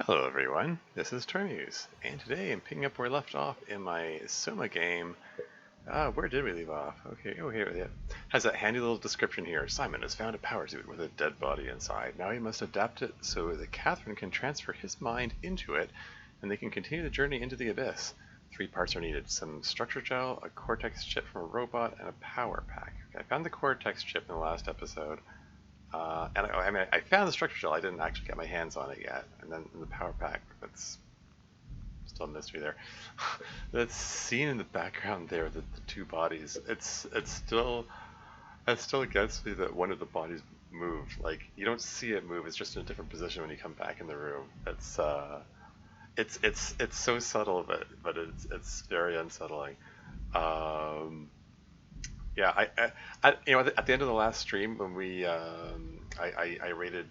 Hello everyone, this is Termuse, and today I'm picking up where we left off in my SOMA game. Where did we leave off? Okay, oh here, yeah. Has that handy little description here. Simon has found a power suit with a dead body inside. Now he must adapt it so that Catherine can transfer his mind into it, and they can continue the journey into the abyss. 3 parts are needed, some structure gel, a cortex chip from a robot, and a power pack. Okay, I found the cortex chip in the last episode. I found the structure gel. I didn't actually get my hands on it yet. And then the power pack, that's still a mystery there. That scene in the background there, the two bodies, it still gets me that one of the bodies moved. Like, you don't see it move, it's just in a different position when you come back in the room. It's so subtle, but it's very unsettling. Yeah, at the end of the last stream when I rated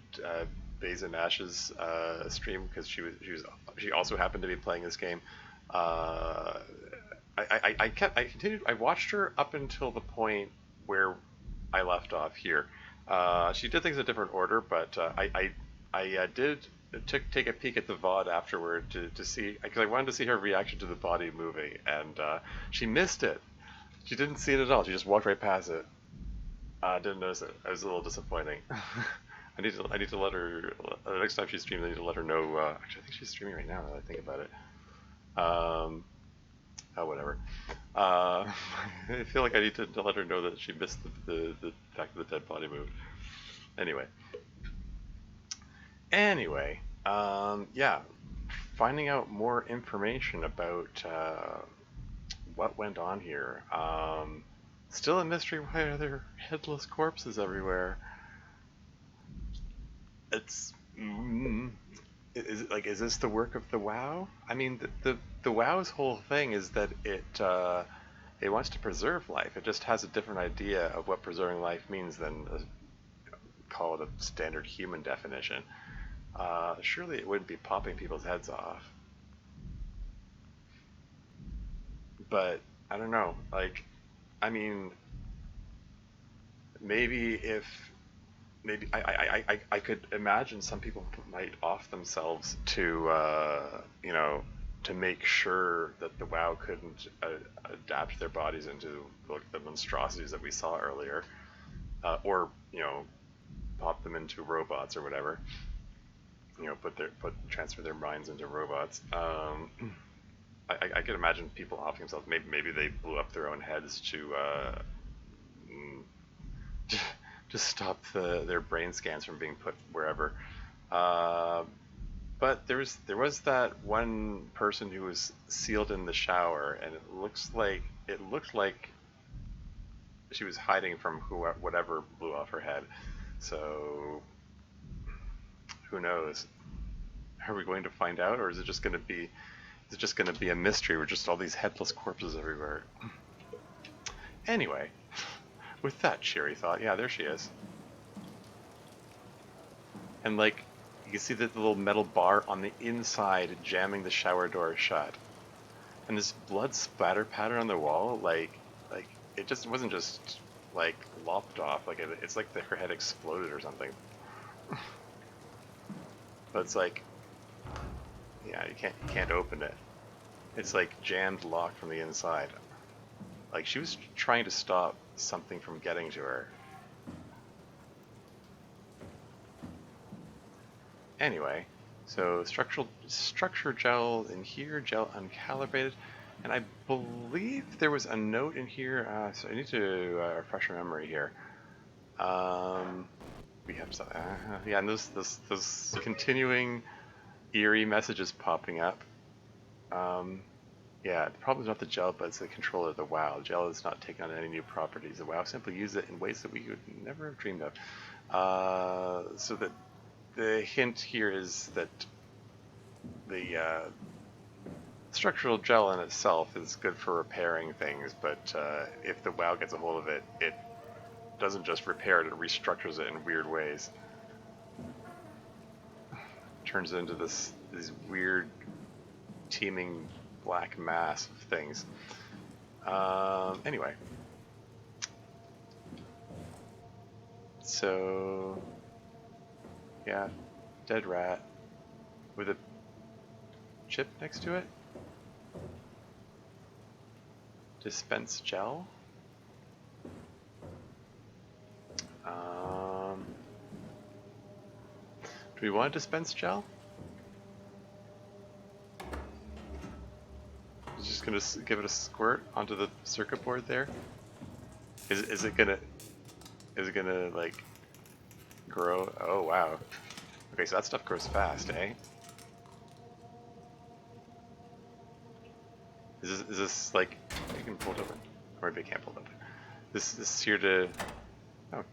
Baze and Ash's stream because she also happened to be playing this game. I continued. I watched her up until the point where I left off here. She did things in a different order, but I did take a peek at the VOD afterward to see, because I wanted to see her reaction to the body moving, and she missed it. She didn't see it at all. She just walked right past it. Didn't notice it. It was a little disappointing. I need to let her. Next time she streams, I need to let her know. Actually, I think she's streaming right now. Now that I think about it. Oh, whatever. I feel like I need to let her know that she missed the fact that the dead body moved. Anyway, yeah, finding out more information about what went on here. Still a mystery. Why are there headless corpses everywhere? It's is this the work of the WoW? I mean, the WoW's whole thing is that it wants to preserve life. It just has a different idea of what preserving life means than call it a standard human definition. Surely it wouldn't be popping people's heads off. But I don't know. Like, I mean, maybe if maybe I could imagine some people might off themselves to to make sure that the WoW couldn't adapt their bodies into like the monstrosities that we saw earlier, or pop them into robots or whatever. Transfer their minds into robots. I could imagine people offing themselves. Maybe they blew up their own heads to just stop their brain scans from being put wherever. But there was that one person who was sealed in the shower, and it looked like she was hiding from whatever blew off her head. So who knows? Are we going to find out, or is it just going to be? Is it just going to be a mystery with just all these headless corpses everywhere? Anyway, with that cheery thought, yeah, there she is. And like, you can see the little metal bar on the inside jamming the shower door shut. And this blood splatter pattern on the wall, like it wasn't just like lopped off. Like it's like her head exploded or something. But it's like, yeah, you can't open it. It's like jammed, locked from the inside. Like she was trying to stop something from getting to her. Anyway, so structure gel in here, gel uncalibrated, and I believe there was a note in here. So I need to refresh my memory here. We have some, yeah, and those continuing eerie messages popping up. Yeah, the problem is not the gel, but it's the controller of the WoW. Gel is not taking on any new properties. The WoW simply uses it in ways that we would never have dreamed of. So that the hint here is that the structural gel in itself is good for repairing things, but if the WoW gets a hold of it, it doesn't just repair it, it restructures it in weird ways. Turns it into these weird teeming black mass of things. Anyway. So, yeah, dead rat with a chip next to it? Dispense gel? Do we want to dispense gel? I'm just gonna give it a squirt onto the circuit board there. Is it gonna like grow? Oh wow. Okay, so that stuff grows fast, eh? Is this like you can pull it open, or maybe I can't pull it open. This here to. Oh,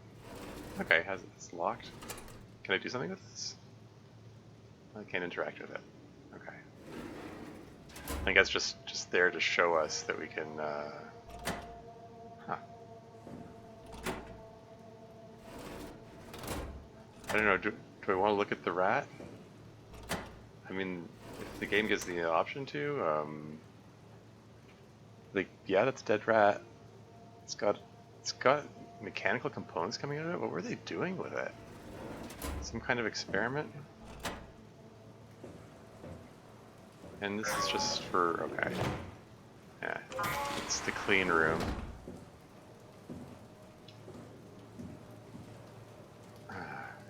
okay. It's locked. Can I do something with this? I can't interact with it. Okay. I think that's just there to show us that we can. Huh. I don't know. Do I want to look at the rat? I mean, if the game gives the option to, like, yeah, that's a dead rat. It's got mechanical components coming out of it. What were they doing with it? Some kind of experiment? And this is just for, okay. Yeah, it's the clean room.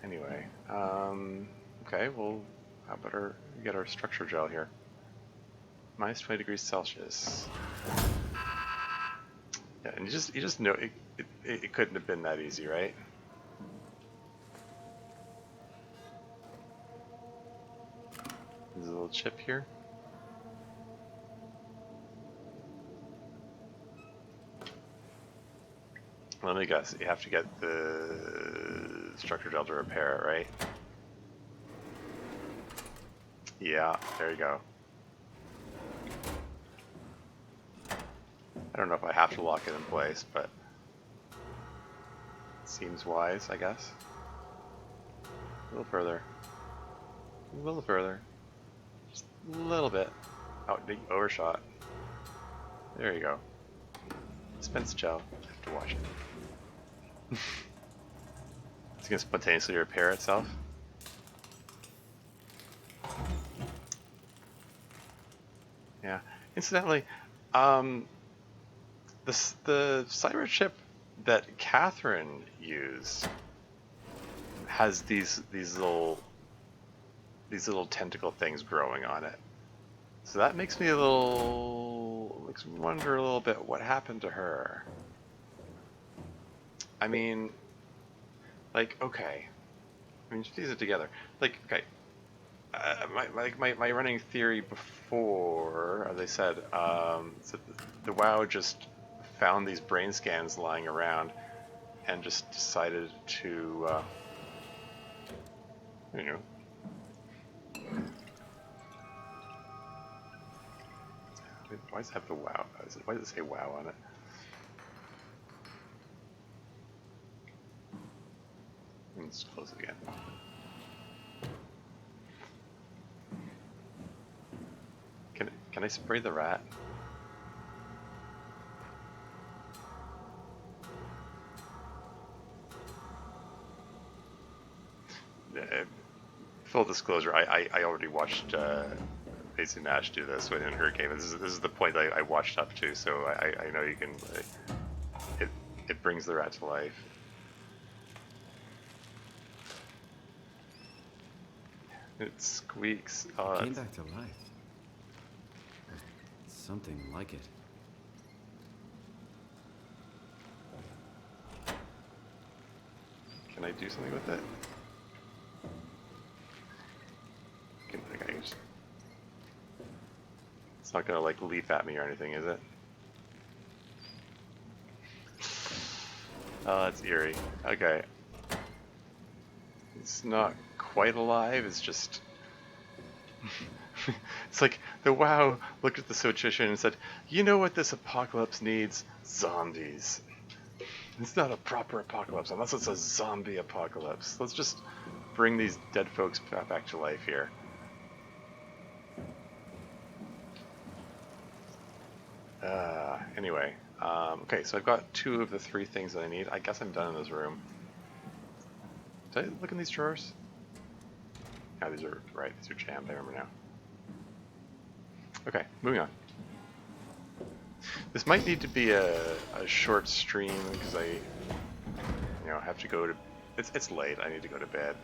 Anyway, okay, well, how about we get our structure gel here. Minus 20 degrees Celsius. Yeah, and you just know it couldn't have been that easy, right? There's a little chip here. Let me guess, you have to get the structure gel to repair it, right? Yeah, there you go. I don't know if I have to lock it in place, but it seems wise, I guess. A little further. A little further. Just a little bit. Oh, big overshot. There you go. Dispense gel. I have to watch it. It's gonna spontaneously repair itself. Yeah. Incidentally, the cyber chip that Catherine used has these little tentacle things growing on it. So that makes me wonder a little bit what happened to her. I mean, like, okay. I mean, just piece it together. Like, okay. My running theory before, as I said, so the WoW just found these brain scans lying around and just decided to, you know. Why does it have the WoW? Why does it say WoW on it? Let's close it again. Can I spray the rat? Full disclosure, I already watched Casey Nash do this in her game. This is the point I watched up to, so I know you can. It brings the rat to life. It squeaks. It came back to life. Something like it. Can I do something with it? It's not gonna like leap at me or anything, is it? Oh, that's eerie. Okay. It's not quite alive, it's just... It's like the WoW looked at the situation and said, you know what this apocalypse needs? Zombies. It's not a proper apocalypse unless it's a zombie apocalypse. Let's just bring these dead folks back to life here. Anyway, okay, so I've got 2 of the 3 things that I need. I guess I'm done in this room. Did I look in these drawers? Yeah, these are, right, these are jammed, I remember now. Okay, moving on. This might need to be a short stream because I have to go to. It's late. I need to go to bed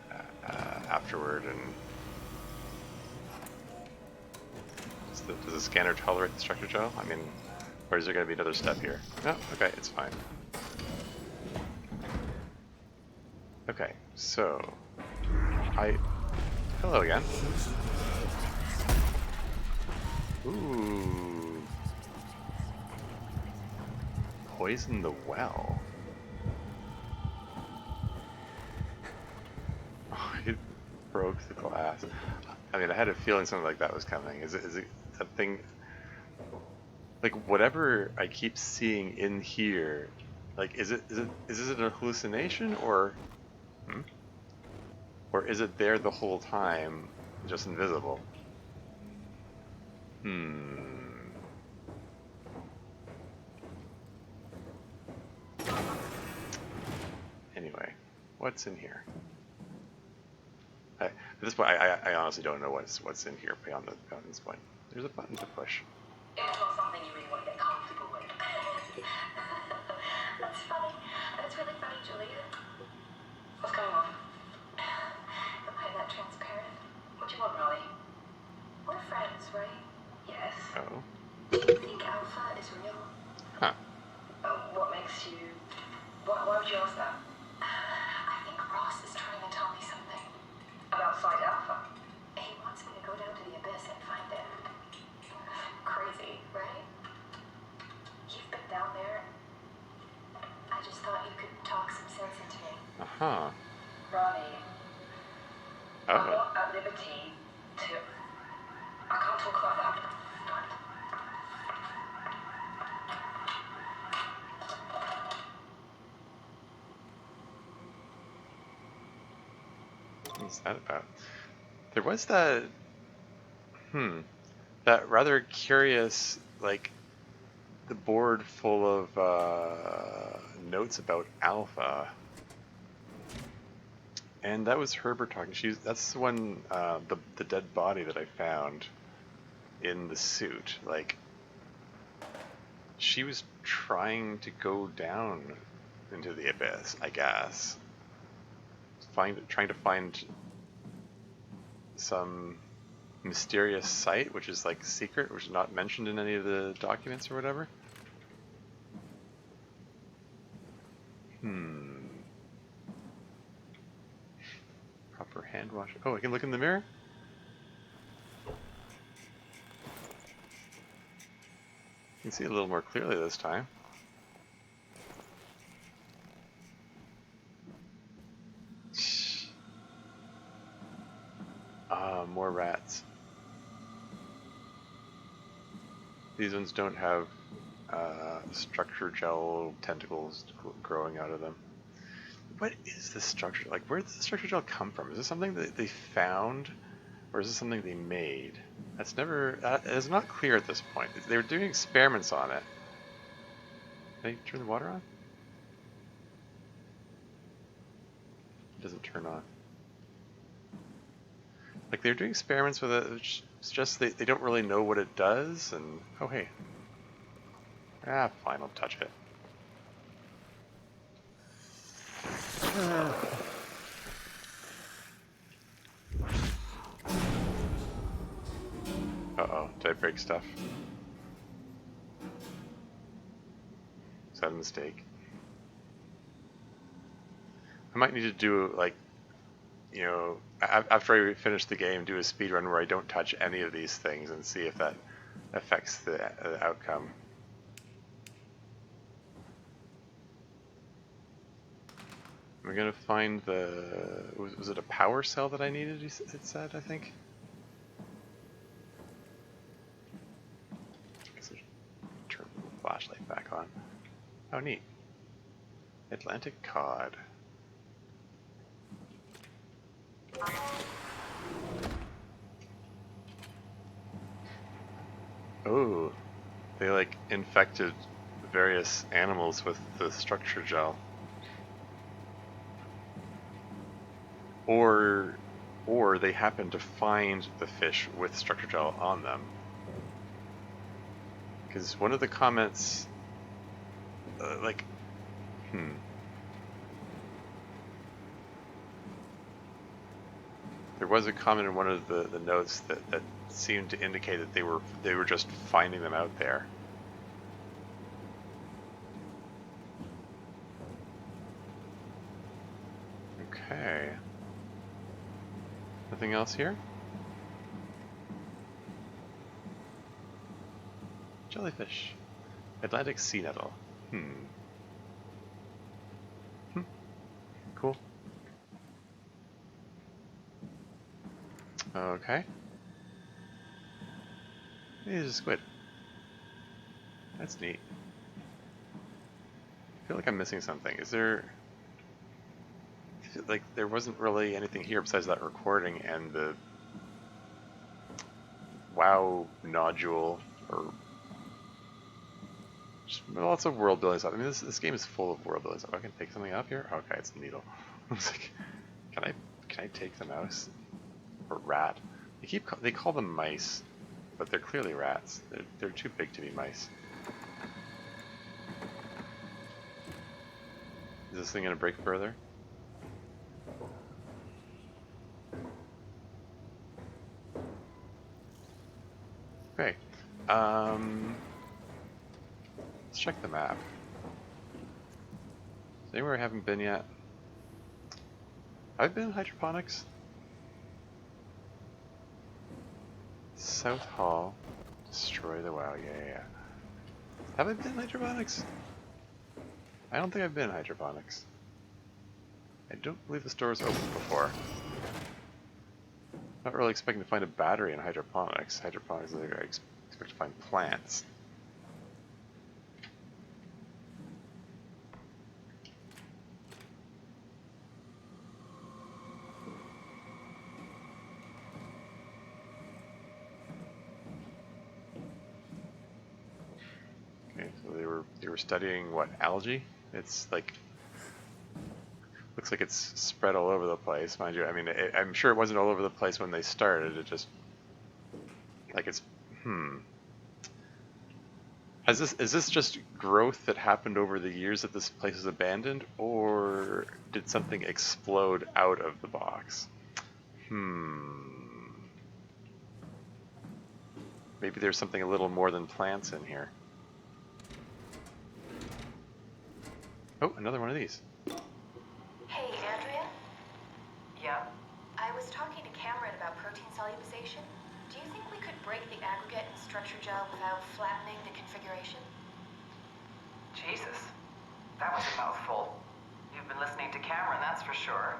afterward. And does the scanner tolerate the structure gel? I mean, or is there going to be another step here? No. Okay, it's fine. Okay, so hello again. Ooh. Poison the well. Oh, it broke the glass. I mean, I had a feeling something like that was coming. Is it something like whatever I keep seeing in here? Like, is this an hallucination hmm? Or is it there the whole time, just invisible? Anyway, what's in here? At this point, I honestly don't know what's in here beyond this point. There's a button to push. It's not something you really want to get comfortable with. That's funny. That's really funny, Julia. What's going on? Am I that transparent? What do you want, Molly? We're friends, right? Yes. Oh. Do you think Alpha is real? Huh. What makes you... Why would you ask that? I think Ross is trying to tell me something. About Site Alpha? He wants me to go down to the abyss and find it. Crazy, right? You've been down there. I just thought you could talk some sense into me. Uh-huh. Ronnie, I'm not at liberty to... I can't talk about that. What's that about? There was that that rather curious, like, the board full of notes about Alpha. And that was Herbert talking. That's the one, the dead body that I found in the suit. Like, she was trying to go down into the abyss, I guess. Trying to find some mysterious site, which is like secret, which is not mentioned in any of the documents or whatever. Proper hand wash. Oh, I can look in the mirror? You can see it a little more clearly this time. More rats. These ones don't have structure gel tentacles growing out of them. What is this structure? Like, where does the structure gel come from? Is this something that they found, or is this something they made? It's not clear at this point. They were doing experiments on it. Can I turn the water on? It doesn't turn on. Like, they're doing experiments with it. It's just they don't really know what it does. And oh, hey. Fine, I'll touch it. Uh-oh, did I break stuff? Is that a mistake? I might need to do, like, after I finish the game, do a speed run where I don't touch any of these things and see if that affects the outcome. We're gonna find was it a power cell that I needed, it said, I think? I guess I should turn the flashlight back on. Oh, neat. Atlantic cod. Oh, they like infected various animals with the structure gel. Or they happen to find the fish with structure gel on them. Because one of the comments, like, there was a comment in one of the notes that seemed to indicate that they were just finding them out there. Okay. Nothing else here? Jellyfish. Atlantic sea nettle. Cool. Okay. There's a squid. That's neat. I feel like I'm missing something. Is there... like, there wasn't really anything here besides that recording and the WoW nodule, or just lots of world building stuff. I mean, this game is full of world building stuff. I can take something up here? Okay, it's a needle. I was like, can I take the mouse? Or rat? They call them mice, but they're clearly rats. They're too big to be mice. Is this thing gonna break further? Okay. Let's check the map. Is there anywhere I haven't been yet? I've been in hydroponics. South Hall. Destroy the WoW. Yeah. Have I been in hydroponics? I don't think I've been in hydroponics. I don't believe the store was open before. Not really expecting to find a battery in hydroponics. Hydroponics, I expect to find plants. Okay, so they were studying what, algae? It's like, looks like it's spread all over the place, mind you. I mean, I'm sure it wasn't all over the place when they started. It just, like, it's, Is this just growth that happened over the years that this place is abandoned, or did something explode out of the box? Maybe there's something a little more than plants in here. Oh, another one of these. Hey, Andrea? Yeah? I was talking to Cameron about protein solubilization. Do you think we could break the aggregate and structure gel without flattening the configuration? Jesus. That was a mouthful. You've been listening to Cameron, that's for sure.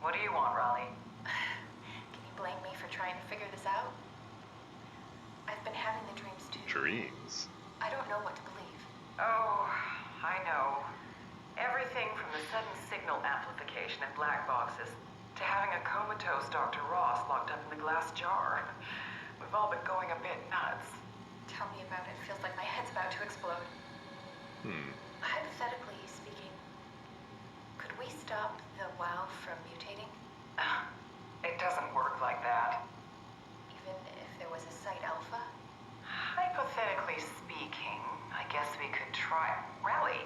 What do you want, Raleigh? Can you blame me for trying to figure this out? I've been having the dreams too. Dreams? I don't know what to believe. Oh, I know. Everything from the sudden signal amplification in black boxes to having a comatose Dr. Ross locked up in the glass jar. We've all been going a bit nuts. Tell me about it. Feels like my head's about to explode. Hypothetically speaking, could we stop the WoW from mutating? It doesn't work like that. Even if there was a site alpha? Hypothetically speaking, I guess we could try. Raleigh,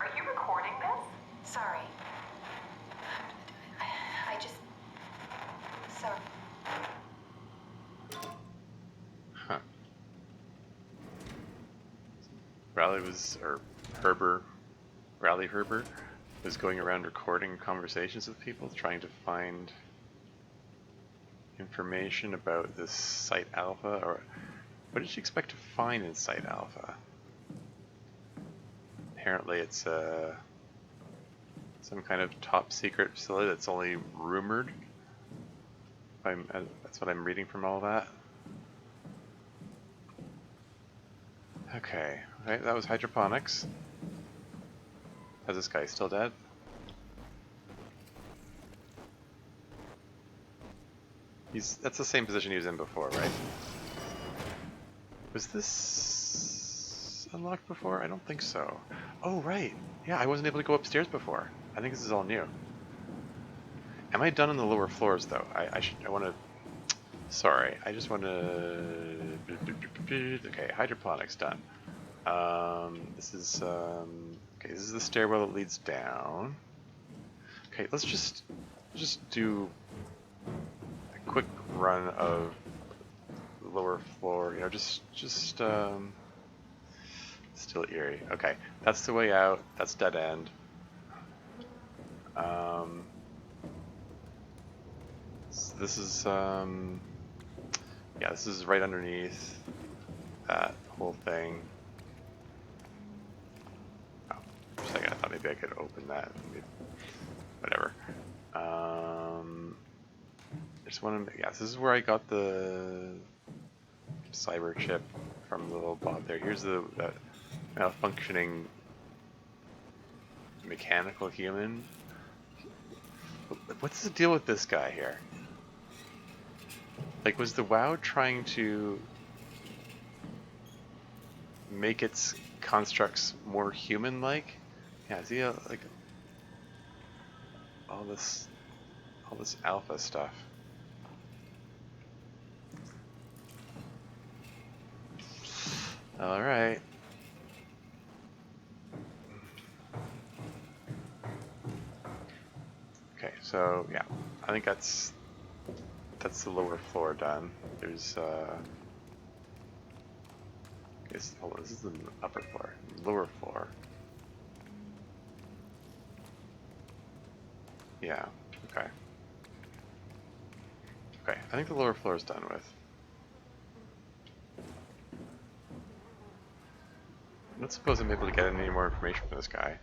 are you recording this? Sorry. I just... Sorry. Huh. Raleigh Herbert was going around recording conversations with people, trying to find information about this Site Alpha, or what did she expect to find in Site Alpha? Apparently it's some kind of top secret facility that's only rumored. That's what I'm reading from all that. Okay, that was hydroponics. Is this guy still dead? That's the same position he was in before, right? Was this unlocked before? I don't think so. Oh, right. Yeah, I wasn't able to go upstairs before. I think this is all new. Am I done on the lower floors, though? I want to... Sorry, I just want to... Okay, hydroponics done. This is, okay, this is the stairwell that leads down. Okay, let's just do a quick run of the lower floor, you know, still eerie. Okay, that's the way out, that's dead end. So this is, yeah, this is right underneath that whole thing. Oh, for a second I thought maybe I could open that. Maybe, whatever. I just want to, yeah, this is where I got the cyber chip from the little Bob there. Here's the malfunctioning mechanical human. What's the deal with this guy here? Like, was the WoW trying to make its constructs more human-like? Yeah, is he like all this alpha stuff? All right. Okay, so yeah, I think that's the lower floor done. There's hold on, this is the upper floor, lower floor. Yeah. Okay. Okay, I think the lower floor is done with. I don't suppose I'm able to get any more information from this guy.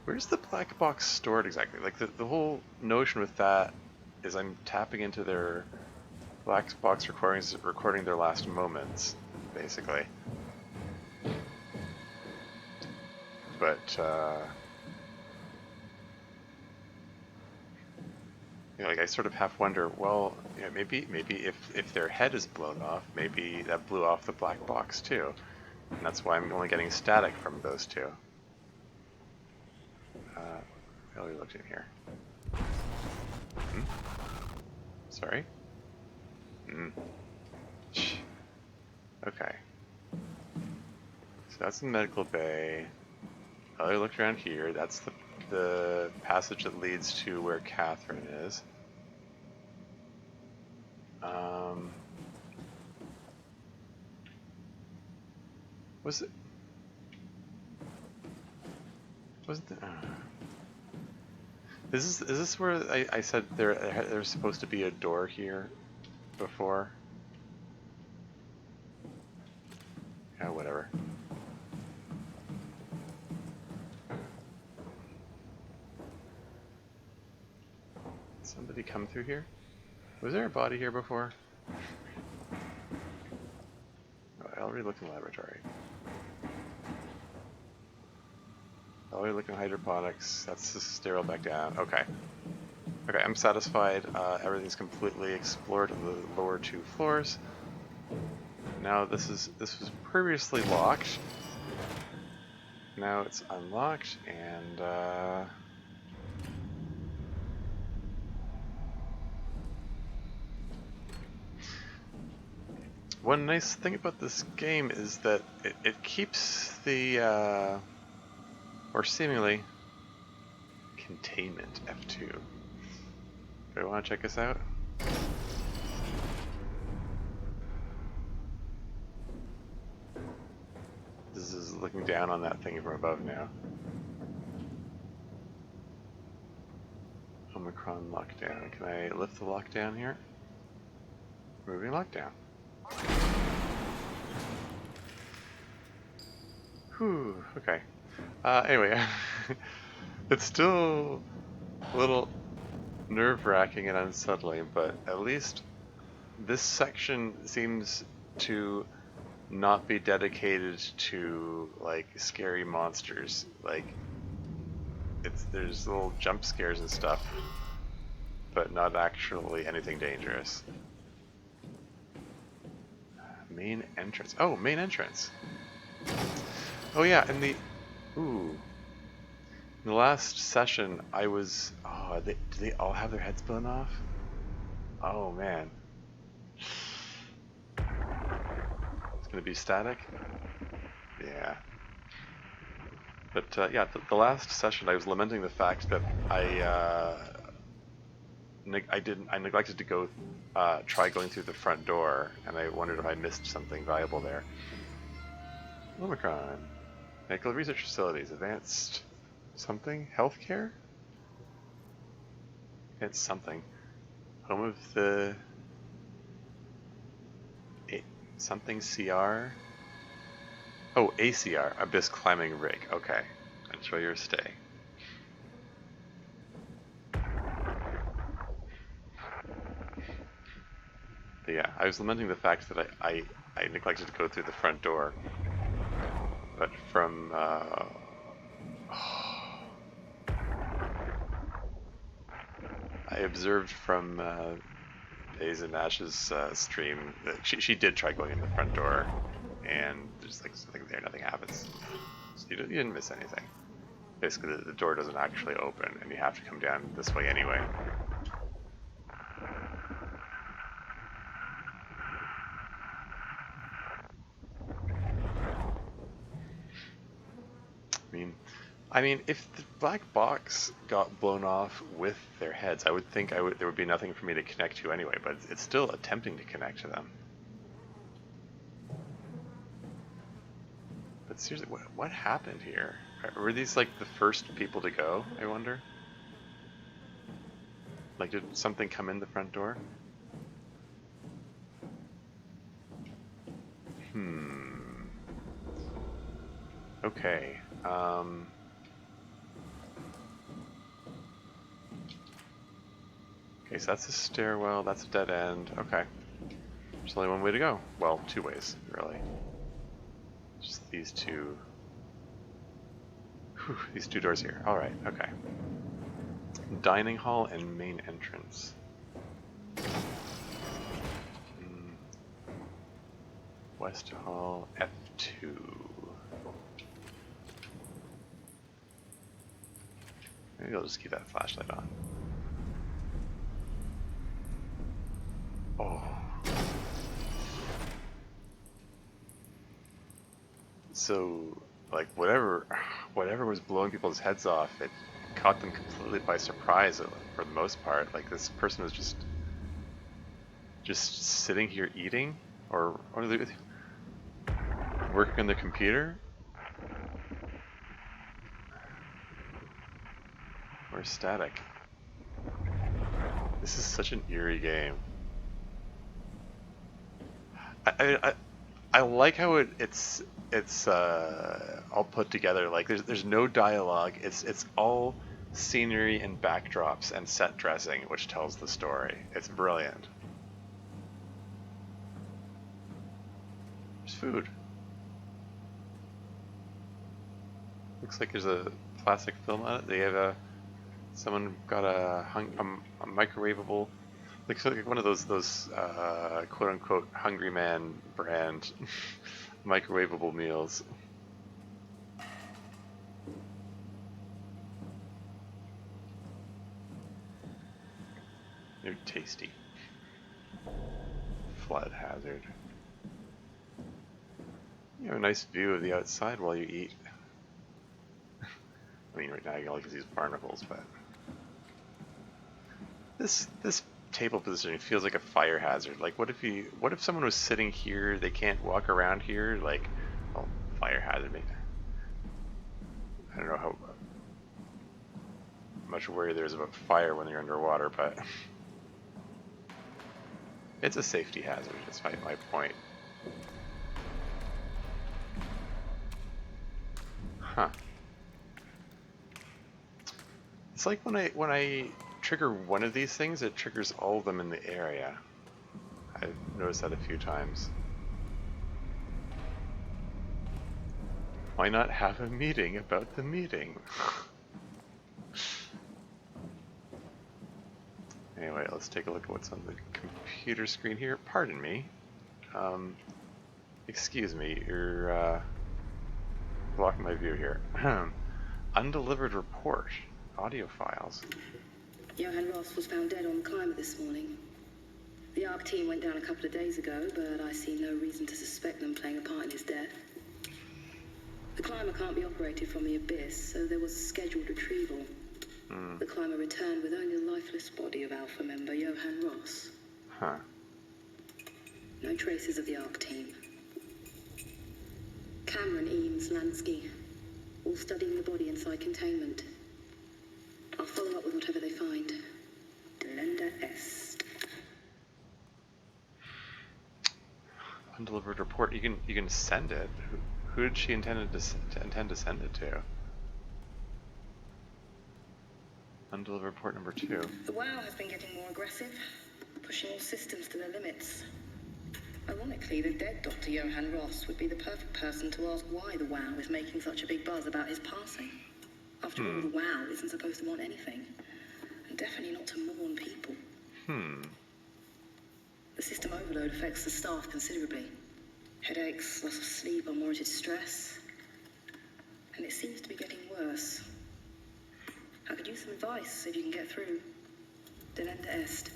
Where's the black box stored exactly? Like the whole notion with that is I'm tapping into their black box recordings, recording their last moments, basically. But you know, like I sort of half wonder, well, you know, maybe if their head is blown off, maybe that blew off the black box too, and that's why I'm only getting static from those two. I already looked in here. Hmm? Sorry? Okay. So that's the medical bay. I already looked around here. That's the passage that leads to where Catherine is. Was it? Wasn't it? Is this where I said there's supposed to be a door here before? Yeah, whatever. Somebody come through here? Was there a body here before? Oh, I already looked in the laboratory. I already looked in hydroponics. That's the stairwell back down. Okay. Okay, I'm satisfied. Everything's completely explored in the lower two floors. Now this was previously locked. Now it's unlocked, and one nice thing about this game is that it keeps the or seemingly containment F2. Do you want to check this out? This is looking down on that thing from above now. Omicron lockdown. Can I lift the lockdown here? Moving lockdown. Whew, okay. Anyway, it's still a little nerve-wracking and unsettling, but at least this section seems to not be dedicated to like scary monsters. Like there's little jump scares and stuff, but not actually anything dangerous. Main entrance. Oh, main entrance. Oh yeah, and the ooh. In the last session, I was... Oh, do they all have their heads blown off? Oh, man. It's gonna be static? Yeah. But, yeah, the last session, I was lamenting the fact that I neglected to go try going through the front door, and I wondered if I missed something valuable there. Omicron. Medical research facilities. Advanced something? Healthcare? It's something. Home of the... something CR? Oh, ACR. Abyss Climbing Rig. Okay. Enjoy your stay. But yeah, I was lamenting the fact that I neglected to go through the front door. But from... I observed from Days and Ash's stream that she did try going in the front door, and there's like something there, nothing happens. So you didn't miss anything. Basically, the door doesn't actually open, and you have to come down this way anyway. I mean, if the black box got blown off with their heads, I would think there would be nothing for me to connect to anyway, but it's still attempting to connect to them. But seriously, what happened here? Were these like the first people to go, I wonder? Like, did something come in the front door? Okay, okay, so that's a stairwell, that's a dead end. Okay. There's only one way to go. Well, two ways, really. Just these two. Whew, these two doors here. Alright, okay. Dining hall and main entrance. West hall, F2. Maybe I'll just keep that flashlight on. Oh. So, like, whatever was blowing people's heads off, it caught them completely by surprise for the most part. Like, this person was just sitting here eating, or they working on their computer. Or static. This is such an eerie game. I like how it's all put together. Like there's no dialogue. It's all scenery and backdrops and set dressing, which tells the story. It's brilliant. There's food. Looks like there's a plastic film on it. They have someone got a microwavable, like one of those quote unquote Hungry Man brand microwavable meals. They're tasty. Flood hazard. You have a nice view of the outside while you eat. I mean, right now you only get these barnacles, but this table positioning feels like a fire hazard. Like, what if someone was sitting here, they can't walk around here? Like, well, fire hazard. Maybe. I don't know how much worry there is about fire when you're underwater, but it's a safety hazard. That's my point. Huh. It's like when I trigger one of these things, it triggers all of them in the area. I've noticed that a few times. Why not have a meeting about the meeting? Anyway, let's take a look at what's on the computer screen here. Pardon me. Excuse me, you're blocking my view here. Undelivered report. Audio files. Johann Ross was found dead on the climber this morning. The ARC team went down a couple of days ago, but I see no reason to suspect them playing a part in his death. The climber can't be operated from the abyss, so there was a scheduled retrieval. The climber returned with only the lifeless body of Alpha member Johann Ross. Huh. No traces of the ARC team. Cameron, Eames, Lansky, all studying the body inside containment. I'll follow up with whatever they find. Delenda Est. Undelivered report. You can send it. Who did she intend to send it to? Undelivered report number 2. The WoW has been getting more aggressive, pushing all systems to their limits. Ironically, the dead Dr. Johann Ross would be the perfect person to ask why the WoW is making such a big buzz about his passing. After all, the WoW isn't supposed to want anything, and definitely not to mourn people. The system overload affects the staff considerably. Headaches, loss of sleep, unwarranted stress. And it seems to be getting worse. I could use some advice if you can get through. Delenda Est.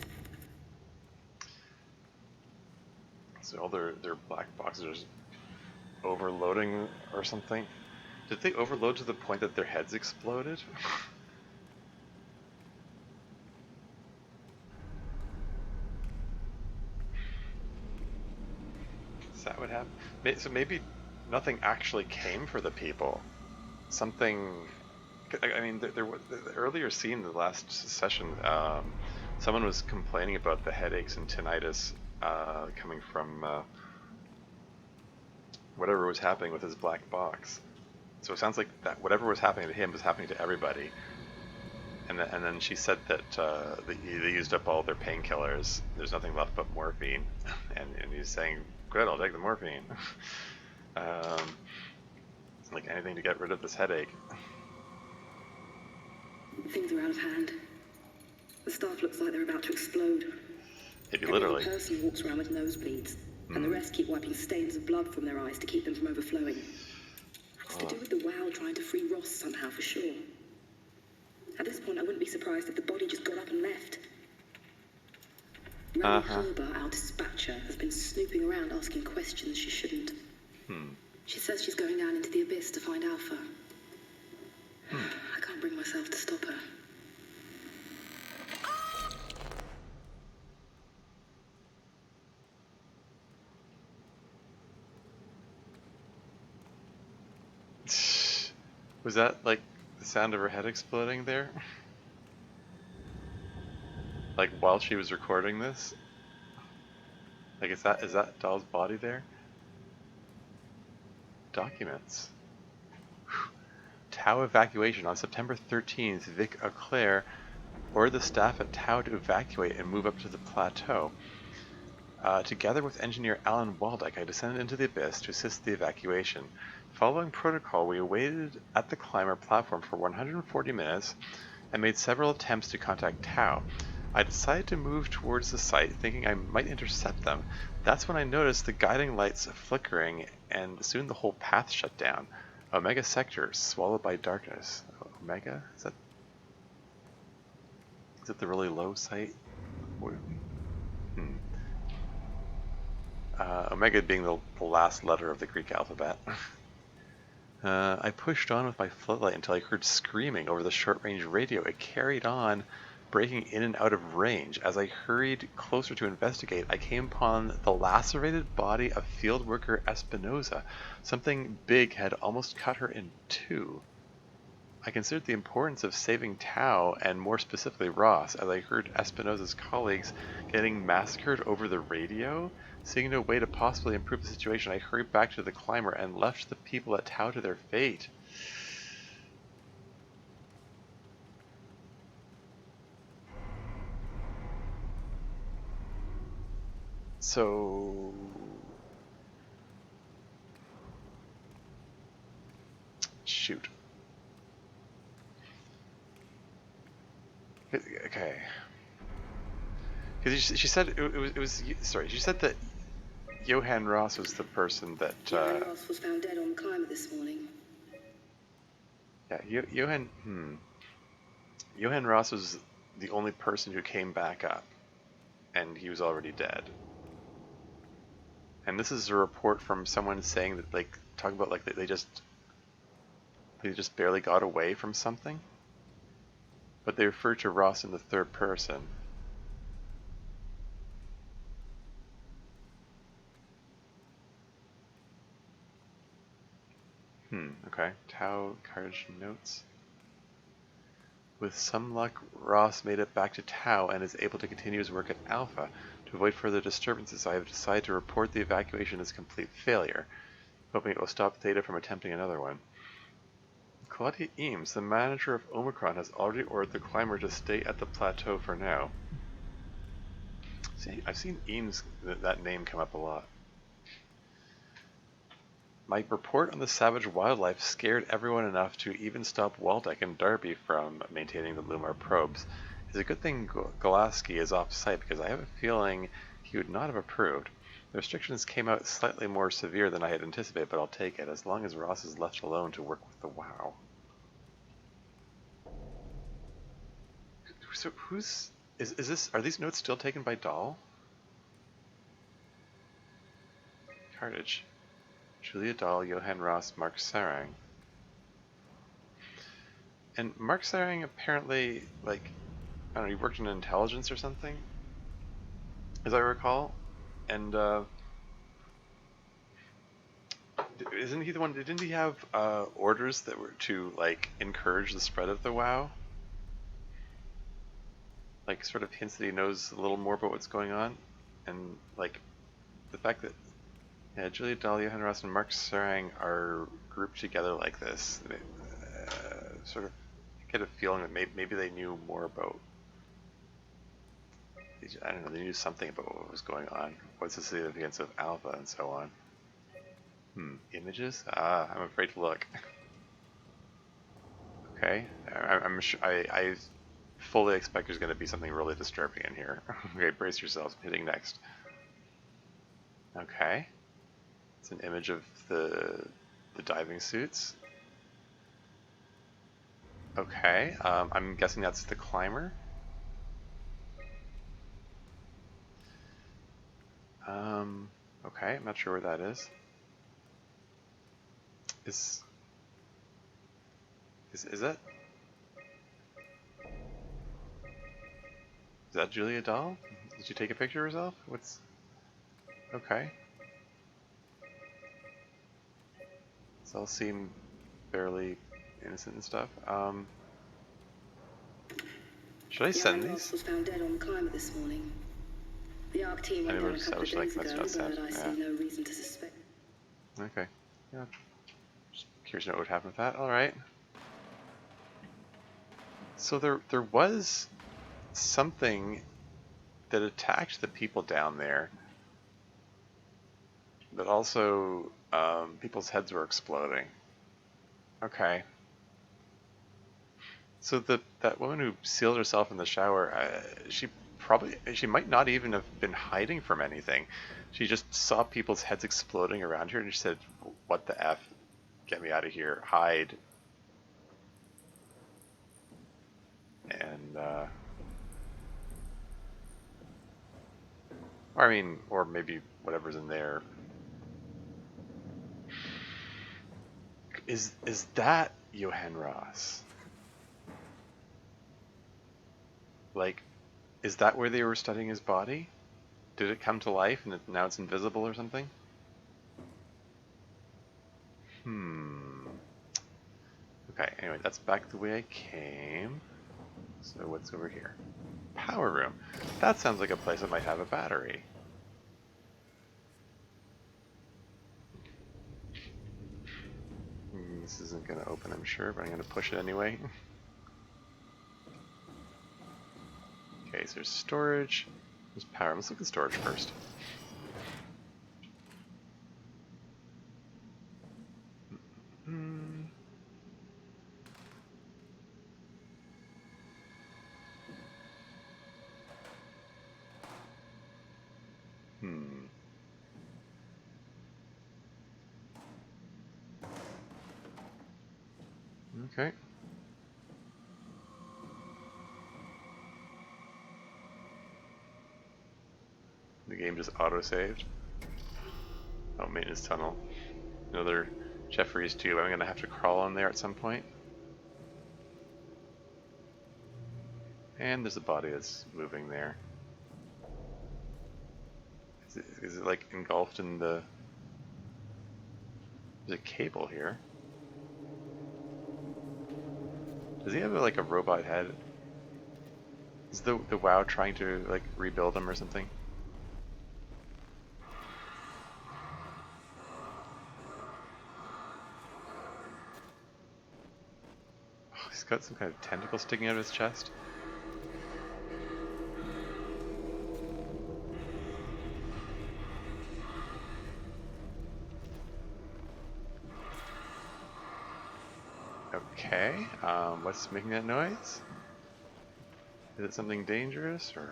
So all their black boxes are just overloading or something. Did they overload to the point that their heads exploded? Is that what happened? So maybe nothing actually came for the people. Something. I mean, the earlier scene, the last session, someone was complaining about the headaches and tinnitus coming from whatever was happening with his black box. So it sounds like that whatever was happening to him was happening to everybody. And then she said that they used up all their painkillers. There's nothing left but morphine. And he's saying, "Good, I'll take the morphine." It's like anything to get rid of this headache. Things are out of hand. The staff looks like they're about to explode. Maybe Every literally. other person walks around with nosebleeds, and the rest keep wiping stains of blood from their eyes to keep them from overflowing. It's to do with the WoW trying to free Ross somehow, for sure. At this point, I wouldn't be surprised if the body just got up and left. Rani Harbour, our dispatcher, has been snooping around asking questions she shouldn't. She says she's going down into the abyss to find Alpha. I can't bring myself to stop her. Was that like the sound of her head exploding there? Like while she was recording this? Like is that Doll's body there? Documents. Tau evacuation on September 13th. Vic Auclair ordered the staff at Tau to evacuate and move up to the plateau. Together with engineer Alan Waldeck, I descended into the abyss to assist the evacuation. Following protocol, we waited at the climber platform for 140 minutes and made several attempts to contact Tau. I decided to move towards the site, thinking I might intercept them. That's when I noticed the guiding lights flickering, and soon the whole path shut down. Omega sector swallowed by darkness. Omega? Is it the really low site? Omega being the last letter of the Greek alphabet. I pushed on with my floodlight until I heard screaming over the short-range radio. It carried on, breaking in and out of range. As I hurried closer to investigate, I came upon the lacerated body of field worker Espinosa. Something big had almost cut her in two. I considered the importance of saving Tau, and more specifically Ross, as I heard Espinosa's colleagues getting massacred over the radio. Seeing no way to possibly improve the situation, I hurried back to the climber and left the people at Tau to their fate. So... shoot. Okay. Because she said it was sorry. She said that Johann Ross was the person that. Johann Ross was found dead on the climber this morning. Yeah, Johann Ross was the only person who came back up, and he was already dead. And this is a report from someone saying that, like, talking about like they just barely got away from something, but they refer to Ross in the third person. Okay. Tau Carriage notes. With some luck, Ross made it back to Tau and is able to continue his work at Alpha. To avoid further disturbances, I have decided to report the evacuation as a complete failure, hoping it will stop Theta from attempting another one. Claudia Eames, the manager of Omicron, has already ordered the climber to stay at the plateau for now. See, I've seen Eames, that name, come up a lot. My report on the savage wildlife scared everyone enough to even stop Waldeck and Darby from maintaining the Lumar probes. It's a good thing Golaski is off-site, because I have a feeling he would not have approved. The restrictions came out slightly more severe than I had anticipated, but I'll take it, as long as Ross is left alone to work with the WoW. So is this, are these notes still taken by Dahl? Cartage. Julia Dahl, Johann Ross, Mark Sarang. And Mark Sarang apparently, like, I don't know, he worked in intelligence or something, as I recall. And, isn't he the one, didn't he have, orders that were to, like, encourage the spread of the WoW? Like, sort of hints that he knows a little more about what's going on. And, like, the fact that, yeah, Julia Dahl, Johann Ross, and Mark Sarang are grouped together like this, sort of get a feeling that maybe they knew more about, I don't know, they knew something about what was going on. What's the significance of Alpha and so on. Images? Ah, I'm afraid to look. Okay, I'm sure, I fully expect there's going to be something really disturbing in here. Okay, brace yourselves, hitting next. Okay. It's an image of the diving suits. Okay, I'm guessing that's the climber. Okay, I'm not sure where that is. Is that? Is that Julia Dahl? Did you take a picture of herself? What's... Okay. This all seem fairly innocent and stuff. Should I send Young these? Ross was found dead on the climber this morning. The ARC team went I mean, down we're a couple of established, like, days that's ago, not sent. but I see no reason to suspect. Okay. Yeah. Just curious to know what would happen with that. Alright. So there was something that attacked the people down there, but also people's heads were exploding. Okay. So that woman who sealed herself in the shower, she might not even have been hiding from anything. She just saw people's heads exploding around her and she said, "What the F? Get me out of here. Hide." And, or I mean, or maybe whatever's in there. Is that Johann Ross? Like, is that where they were studying his body? Did it come to life and now it's invisible or something? Okay, anyway, that's back the way I came. So what's over here? Power room. That sounds like a place that might have a battery. This isn't going to open, I'm sure, but I'm going to push it anyway. Okay, so there's storage. There's power. Let's look at storage first. Okay. The game just auto-saved. Oh, maintenance tunnel. Another Jeffries tube. I'm gonna have to crawl on there at some point. And there's a body that's moving there. Is it like engulfed in the... There's a cable here. Does he have like a robot head? Is the WoW trying to like rebuild him or something? Oh, he's got some kind of tentacle sticking out of his chest. Okay, what's making that noise? Is it something dangerous, or...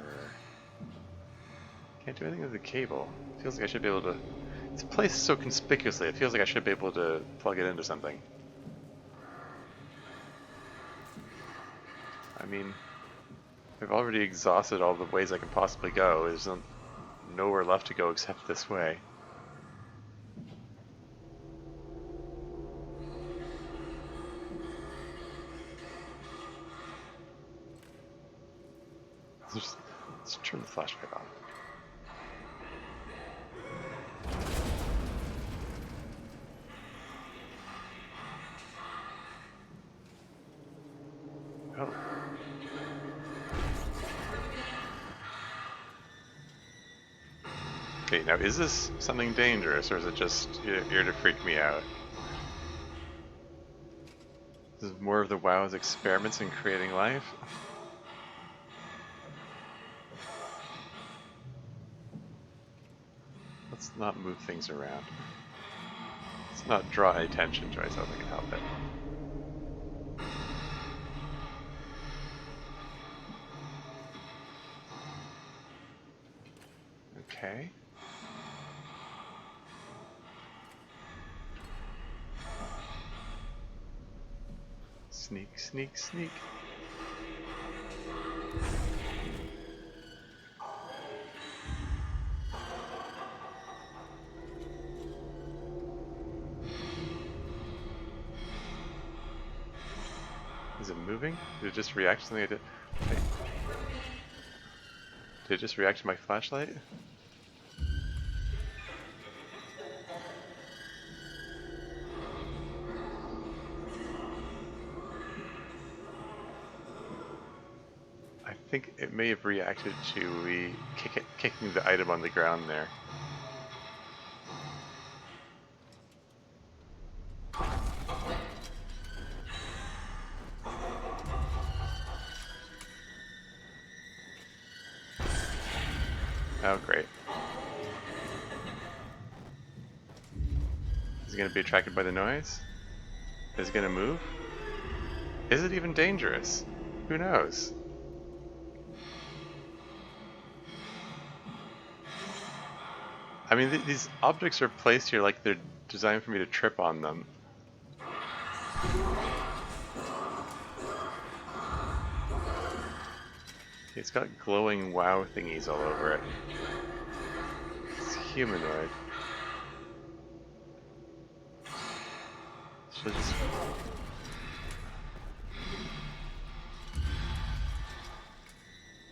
Can't do anything with the cable. Feels like I should be able to... It's placed so conspicuously, it feels like I should be able to plug it into something. I mean, I've already exhausted all the ways I can possibly go. There's nowhere left to go except this way. Let's turn the flashlight on. Oh. Okay, now is this something dangerous, or is it just here to freak me out? This is more of the WoW's experiments in creating life? Let's not move things around. Let's not draw attention to ourselves if we can help it. Okay. Sneak, sneak, sneak. Is it moving? Did it just react to something I did? Wait. Did it just react to my flashlight? I think it may have reacted to me kicking the item on the ground there. Oh, great. Is it going to be attracted by the noise? Is it going to move? Is it even dangerous? Who knows? I mean, these objects are placed here like they're designed for me to trip on them. It's got glowing WoW thingies all over it. It's humanoid.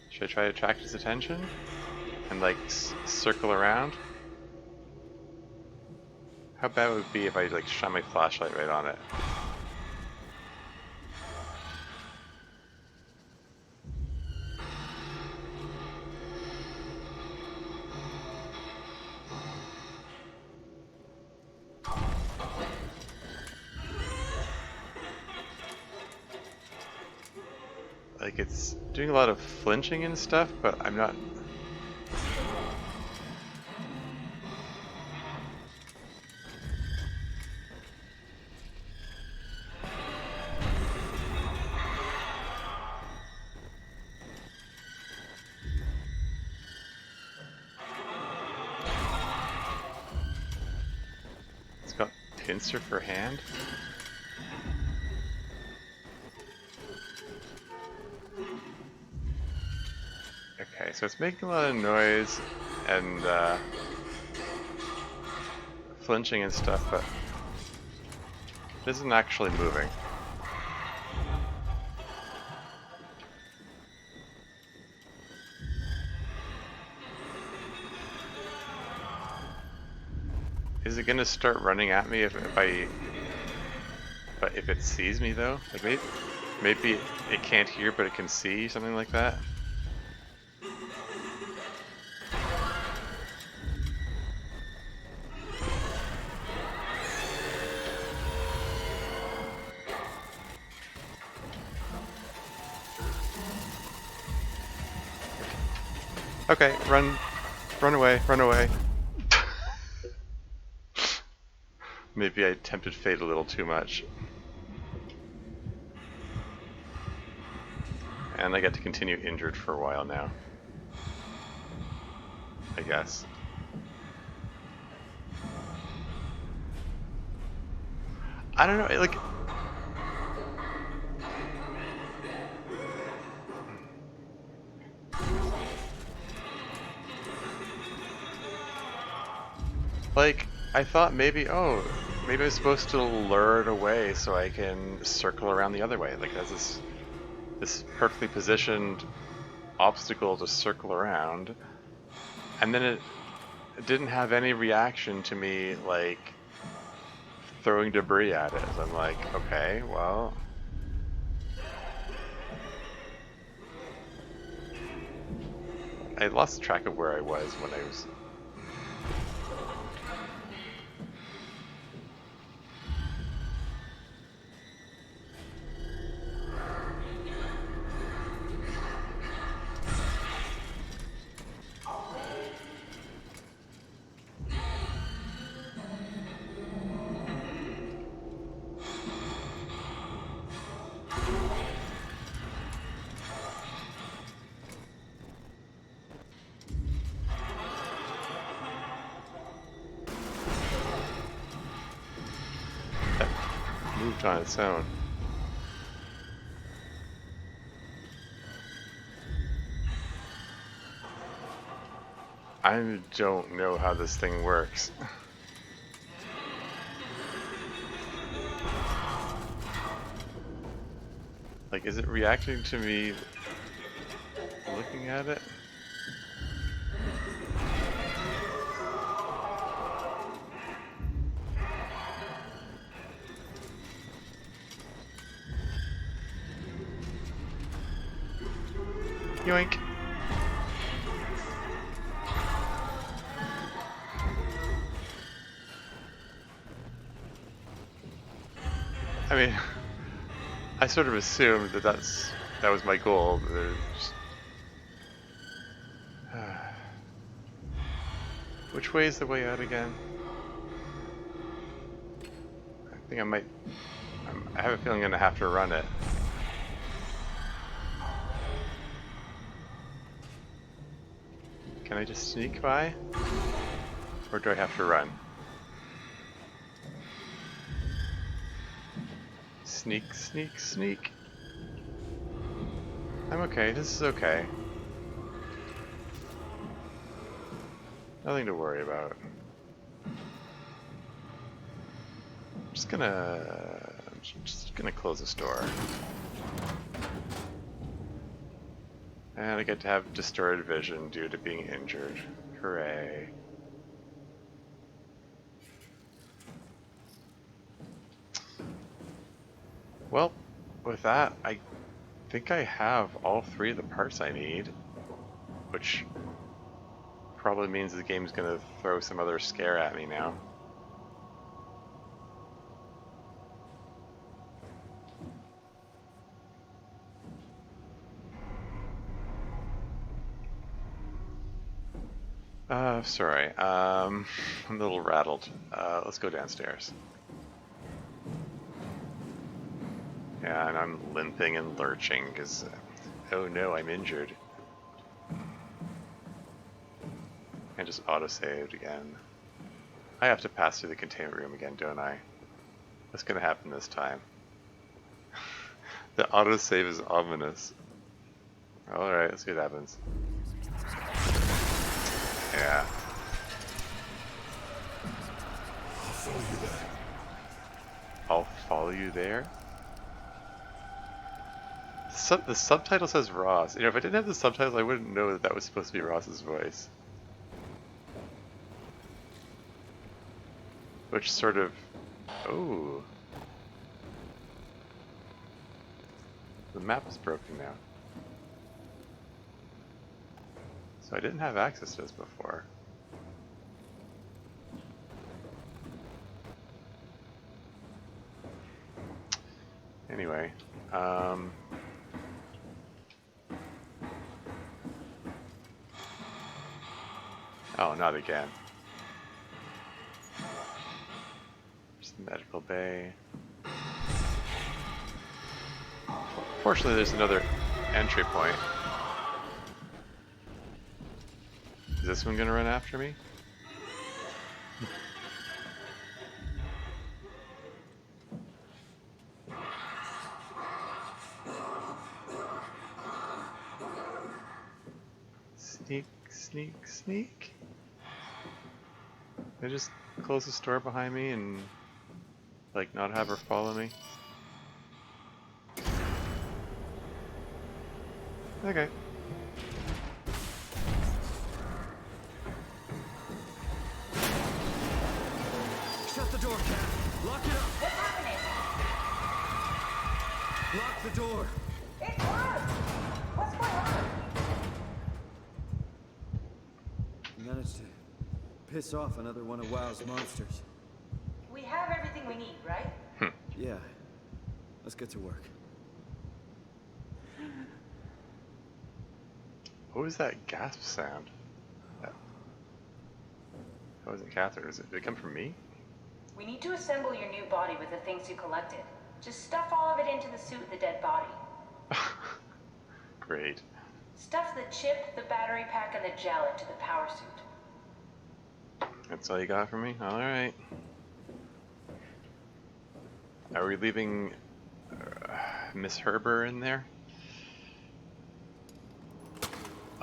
Should I try to attract his attention? And like circle around? How bad would it be if I like shine my flashlight right on it? Like it's doing a lot of flinching and stuff, but I'm not... It's got pincer for hand. Okay, so it's making a lot of noise and flinching and stuff, but it isn't actually moving. Is it gonna start running at me if it sees me though? Like maybe it can't hear but it can see, something like that? Okay, run away, run away. Maybe I tempted fate a little too much. And I get to continue injured for a while now. I guess. I don't know, like... Like, I thought maybe, oh, maybe I'm supposed to lure it away so I can circle around the other way. Like, there's this perfectly positioned obstacle to circle around, and then it didn't have any reaction to me, like, throwing debris at it. So I'm like, okay, well... I lost track of where I was when I was... moved on its own. I don't know how this thing works. Like, is it reacting to me looking at it? Yoink. I mean, I sort of assumed that that was my goal. Which way is the way out again? I think I have a feeling I'm gonna have to run it. Can I just sneak by? Or do I have to run? Sneak, sneak, sneak. I'm okay, this is okay. Nothing to worry about. I'm just gonna close this door. And I get to have distorted vision due to being injured. Hooray. Well, with that, I think I have all 3 of the parts I need, which probably means the game's gonna throw some other scare at me now. Sorry, I'm a little rattled. Let's go downstairs. Yeah, and I'm limping and lurching because, oh no, I'm injured. I just auto-saved again. I have to pass through the containment room again, don't I? What's gonna happen this time? The autosave is ominous. Alright, let's see what happens. Yeah. I'll follow you there. I'll follow you there? The subtitle says Ross. You know, if I didn't have the subtitles, I wouldn't know that that was supposed to be Ross's voice. Which sort of... Oh. The map is broken now. So I didn't have access to this before. Anyway, oh, not again. There's the medical bay. Fortunately, there's another entry point. Is this one gonna run after me? Sneak, sneak, sneak. Can I just close the door behind me and, like, not have her follow me? Okay. Shut the door, Cat. Lock it up. What's happening? Lock the door. It's locked. What's going on? Managed to piss off another one of WoW's monsters. We have everything we need, right? Yeah. Let's get to work. What was that gasp sound? That wasn't Catherine. Did it come from me? We need to assemble your new body with the things you collected. Just stuff all of it into the suit with the dead body. Great. Stuff the chip, the battery pack, and the gel into the power suit. That's all you got for me? Alright. Are we leaving Miss Herber in there?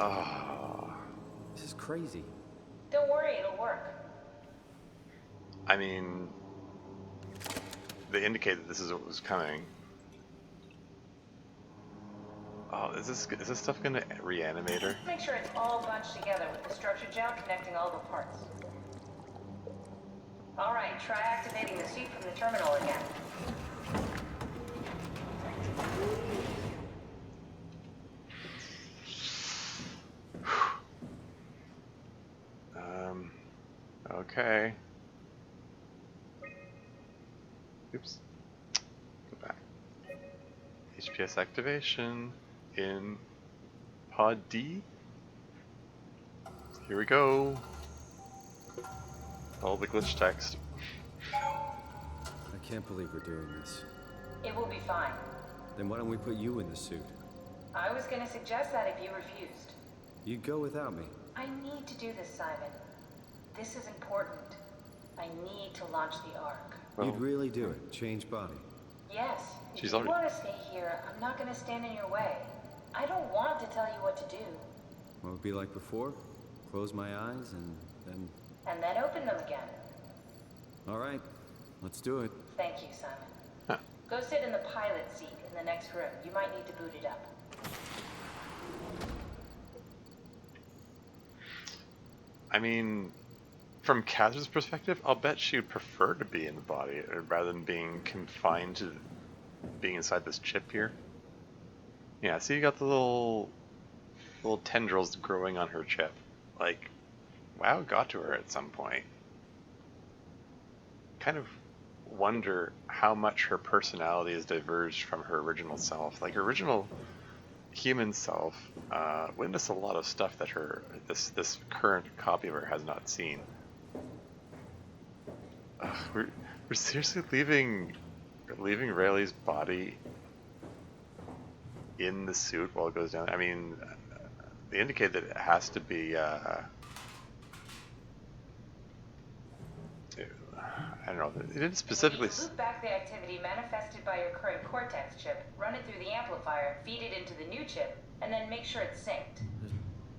Oh. This is crazy. Don't worry, it'll work. I mean, they indicated this is what was coming. Oh, is this stuff gonna reanimate her? Make sure it's all bunched together with the structure gel connecting all the parts. Alright, try activating the suit from the terminal again. Okay. Oops. Go back. HPS activation in Pod D. Here we go. All the glitch text. I can't believe we're doing this. It will be fine. Then why don't we put you in the suit? I was gonna suggest that if you refused. You'd go without me. I need to do this, Simon. This is important. I need to launch the Ark. Well, You'd really do it. Change body. Yes. She's If you already- want to stay here, I'm not gonna stand in your way. I don't want to tell you what to do. What would be like before? Close my eyes and then... And then open them again. All right. Let's do it. Thank you, Simon. Huh. Go sit in the pilot seat in the next room. You might need to boot it up. I mean, from Katherine's perspective, I'll bet she would prefer to be in the body rather than being confined to being inside this chip here. Yeah, see, you got the little tendrils growing on her chip. Like, wow, it got to her at some point. Kind of wonder how much her personality has diverged from her original self. Like, her original human self witnessed a lot of stuff that this current copy of her has not seen. We're seriously leaving Rayleigh's body in the suit while it goes down. I mean, they indicate that it has to be I don't know. It didn't specifically. Loop back the activity manifested by your current Cortex chip, run it through the amplifier, feed it into the new chip, and then make sure it's synced.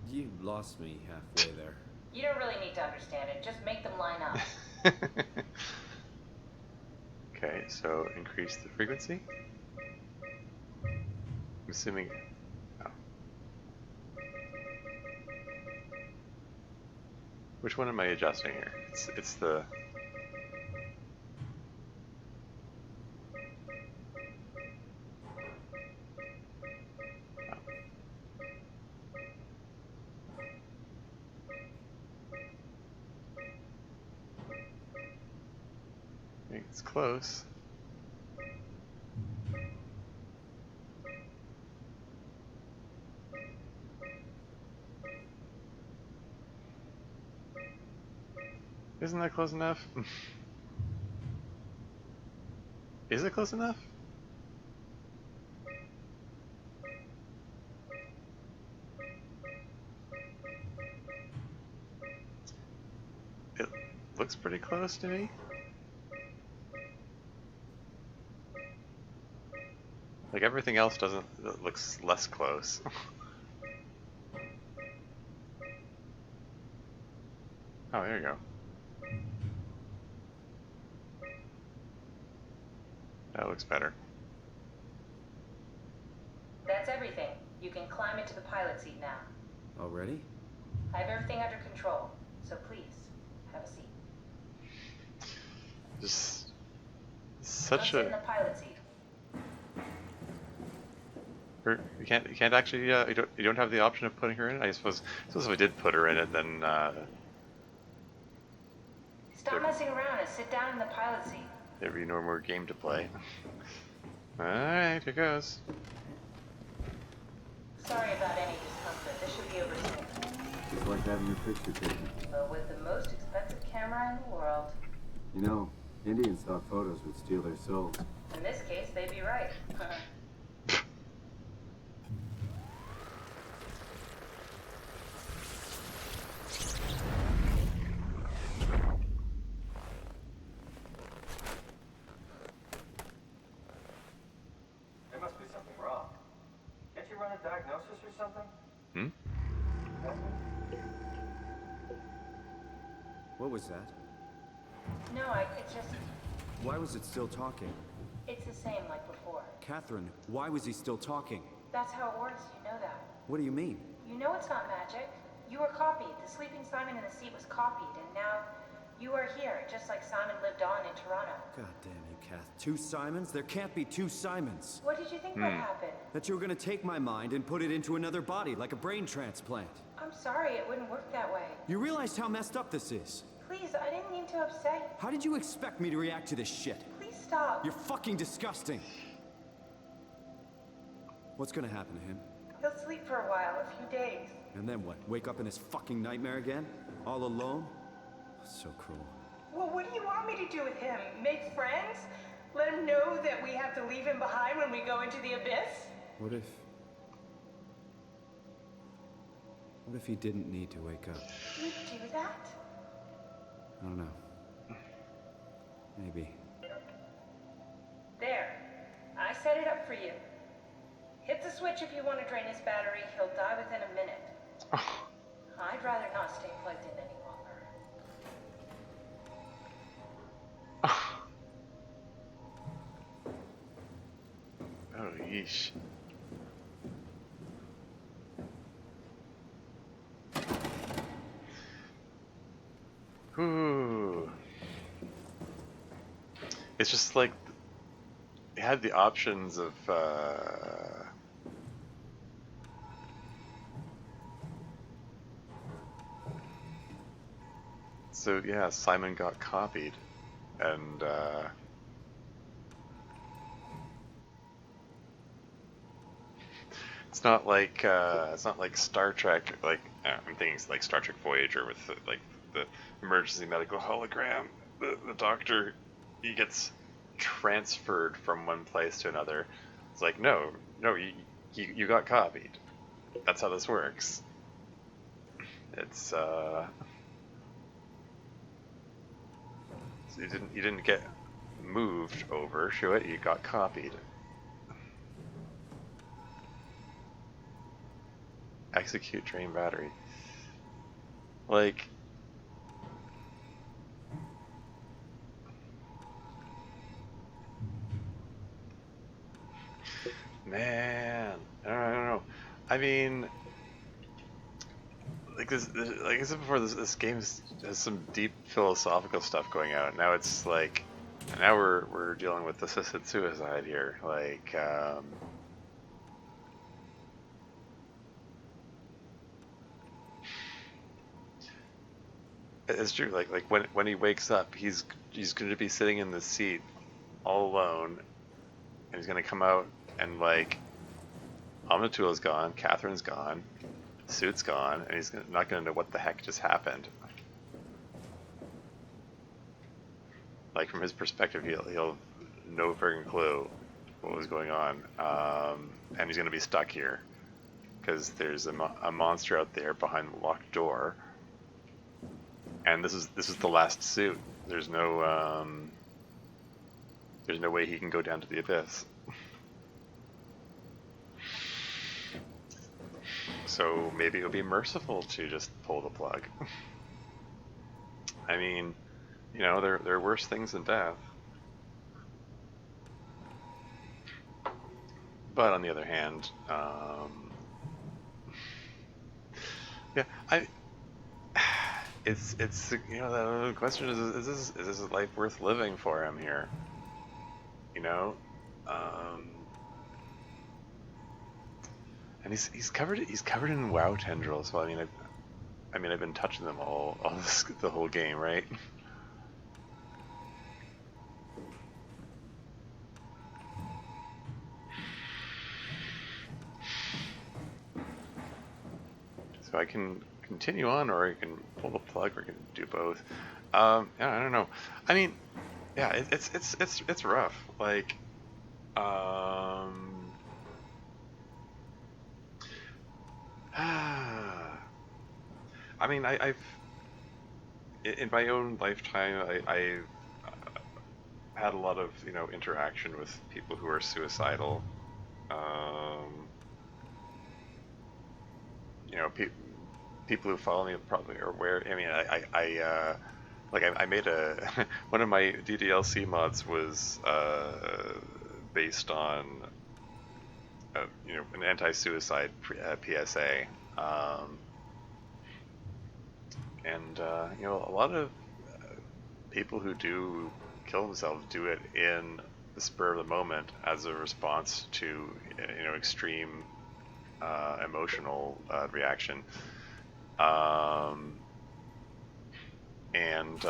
You lost me halfway there. You don't really need to understand it. Just make them line up. Okay, so increase the frequency. I'm assuming. Oh. Which one am I adjusting here? It's the. I think it's close. Isn't that close enough? Is it close enough? It looks pretty close to me. Like everything else doesn't, it looks less close. Oh, there you go. That looks better. That's everything. You can climb into the pilot seat now. Already? I have everything under control, so please, have a seat. Just Go such sit in a. the pilot seat. You can't actually. You don't have the option of putting her in it. I suppose if we did put her in it, then. Stop messing around and sit down in the pilot seat. There'd be no more game to play. Alright, here goes. Sorry about any discomfort. This should be over soon. It's like having your picture taken. But with the most expensive camera in the world. You know, Indian stock photos would steal their souls. In this case, they'd be right. There must be something wrong. Can't you run a diagnosis or something? Hmm? What was that? No, it's just, Why was it still talking? it's the same like before. Catherine, why was he still talking? That's how it works, you know that. What do you mean? You know it's not magic. You were copied. The sleeping Simon in the seat was copied, and now you are here, just like Simon lived on in Toronto. God damn you, Kath. Two Simons? There can't be two Simons. What did you think would happen? That you were gonna take my mind and put it into another body, like a brain transplant. I'm sorry, it wouldn't work that way. You realize how messed up this is? Please, I didn't mean to upset you. How did you expect me to react to this shit? Please stop. You're fucking disgusting. What's gonna happen to him? He'll sleep for a while, a few days. And then what? Wake up in his fucking nightmare again? All alone? So cruel. Well, what do you want me to do with him? Make friends? Let him know that we have to leave him behind when we go into the abyss? What if he didn't need to wake up? You'd do that? I don't know. Maybe. There. I set it up for you. Hit the switch if you want to drain his battery. He'll die within a minute. I'd rather not stay plugged in any longer. Oh, yeesh. Ooh. It's just like it had the options of so yeah, Simon got copied and it's not like Star Trek. Like I'm thinking it's like Star Trek Voyager with like the emergency medical hologram. The doctor, he gets transferred from one place to another. It's like no, you got copied. That's how this works. It's so you didn't get moved over, show it. You got copied. Execute drain battery. Like, Man, I don't know. I mean, like like I said before, this game has some deep philosophical stuff going on. Now it's like, now we're dealing with assisted suicide here. Like, it's true. Like when he wakes up, he's going to be sitting in the seat all alone, and he's going to come out and like, Amatula's gone, Catherine's gone, the suit's gone, and he's not going to know what the heck just happened. Like from his perspective, he'll have no friggin' clue what was going on, and he's going to be stuck here because there's a monster out there behind the locked door, and this is the last suit. There's no way he can go down to the abyss. So maybe it'll be merciful to just pull the plug. I mean, you know, there are worse things than death. But on the other hand, yeah, it's you know, the question is this a life worth living for him here? You know, and he's covered in WoW tendrils. Well, I mean I've been touching them all the whole game, right? So I can continue on, or I can pull the plug, or I can do both. Yeah, I don't know. I mean, yeah, it's rough. Like, I mean, I've in my own lifetime, I've had a lot of, you know, interaction with people who are suicidal. You know, people who follow me probably are aware. I mean, I made a one of my DDLC mods was based on you know, an anti-suicide PSA, and you know, a lot of people who do kill themselves do it in the spur of the moment as a response to, you know, extreme emotional reaction. And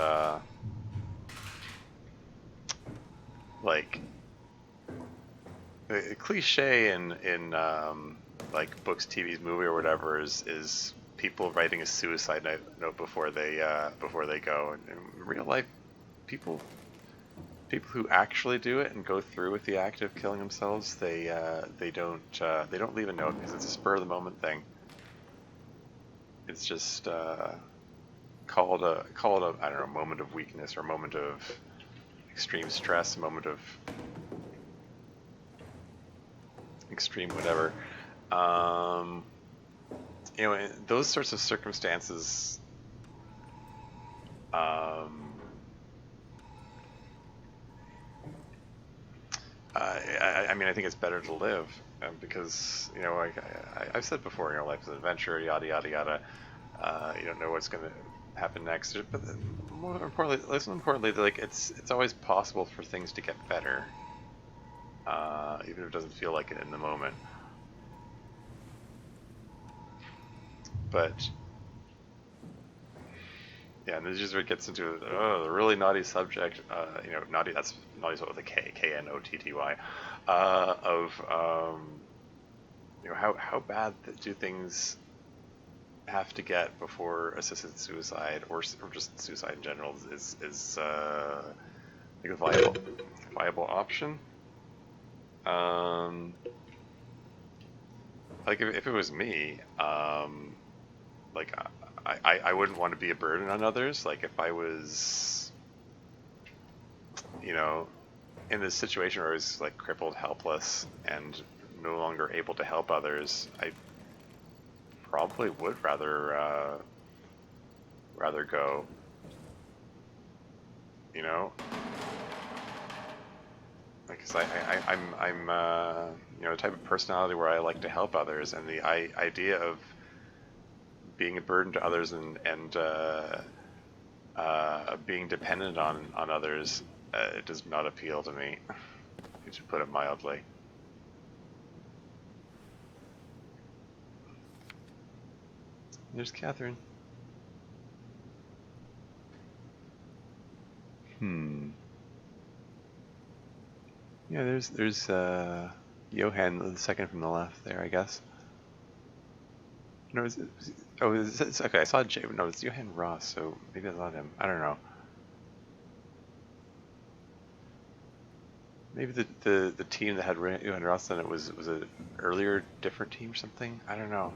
like a cliche in like books, TVs, movie, or whatever is people writing a suicide note before they go. And in real life, people who actually do it and go through with the act of killing themselves, they don't leave a note because it's a spur of the moment thing. It's just called a I don't know, moment of weakness, or a moment of extreme stress, a moment of extreme whatever. You know, in those sorts of circumstances, I mean, I think it's better to live, because, you know, I've said before, you know, life is an adventure, yada yada yada. You don't know what's going to happen next, but more importantly, like it's always possible for things to get better, even if it doesn't feel like it in the moment. But yeah, and this is where it gets into the really naughty subject. You know, naughty. That's naughty with a K, Knotty, of you know, how bad do things have to get before assisted suicide, or just suicide in general, is like a viable option. Like if it was me, like I wouldn't want to be a burden on others. Like if I was, you know, in this situation where I was like crippled, helpless, and no longer able to help others, I probably would rather go. You know, like because I'm you know, the type of personality where I like to help others, and the idea of being a burden to others and being dependent on others, it does not appeal to me, to put it mildly. There's Catherine. Yeah, there's Johan, the second from the left there, I guess. No, it's okay. I saw Jay. No, it's Johan Ross. So maybe that's not him. I don't know. Maybe the team that had Johan Ross in it was an earlier, different team or something. I don't know.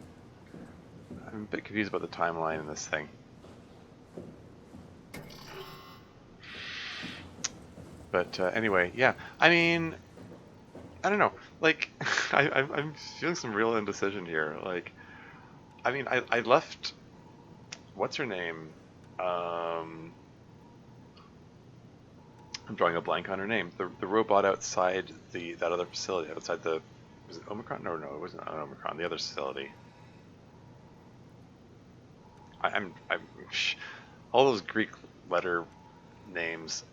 I'm a bit confused about the timeline in this thing. But anyway, yeah. I mean, I don't know. Like, I'm feeling some real indecision here. Like, I mean, I left. What's her name? I'm drawing a blank on her name. The robot outside that other facility, outside the, was it Omicron? No, it wasn't on Omicron. The other facility. I'm all those Greek letter names.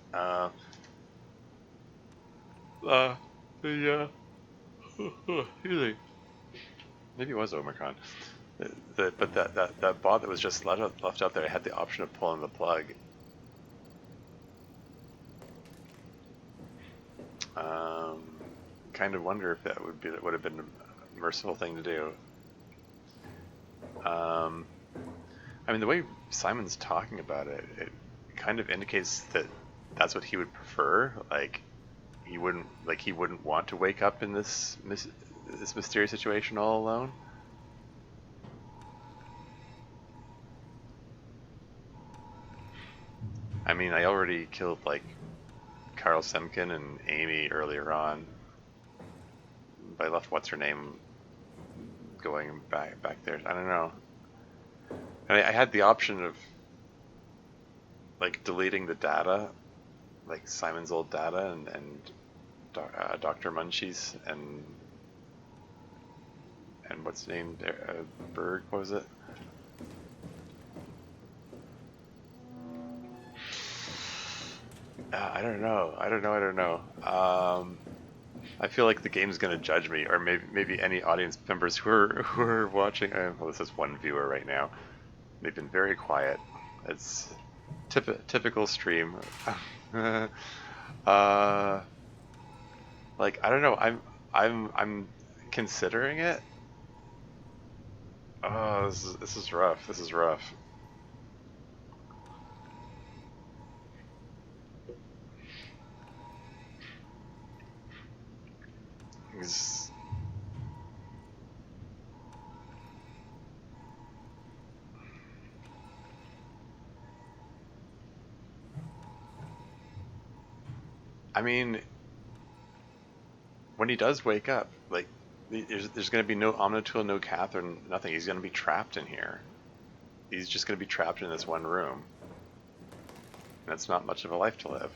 Maybe it was Omicron. But that bot that was just left out there had the option of pulling the plug. Kind of wonder if that would have been a merciful thing to do. I mean, the way Simon's talking about it, it kind of indicates that that's what he would prefer. Like, he wouldn't want to wake up in this mysterious situation all alone. I mean, I already killed like Carl Semkin and Amy earlier on. But I left what's her name going back there. I don't know. And I had the option of like deleting the data, like Simon's old data and Dr. Munchie's and what's his name there, Berg, what was it? I don't know. I feel like the game's gonna judge me, or maybe any audience members who are watching. Well, this is one viewer right now. They've been very quiet. It's typical stream. Like, I don't know. I'm considering it. Oh, this is rough. This is rough. I mean, when he does wake up, like, there's going to be no Omnitul, no Catherine, nothing. He's going to be trapped in here. He's just going to be trapped in this one room. That's not much of a life to live.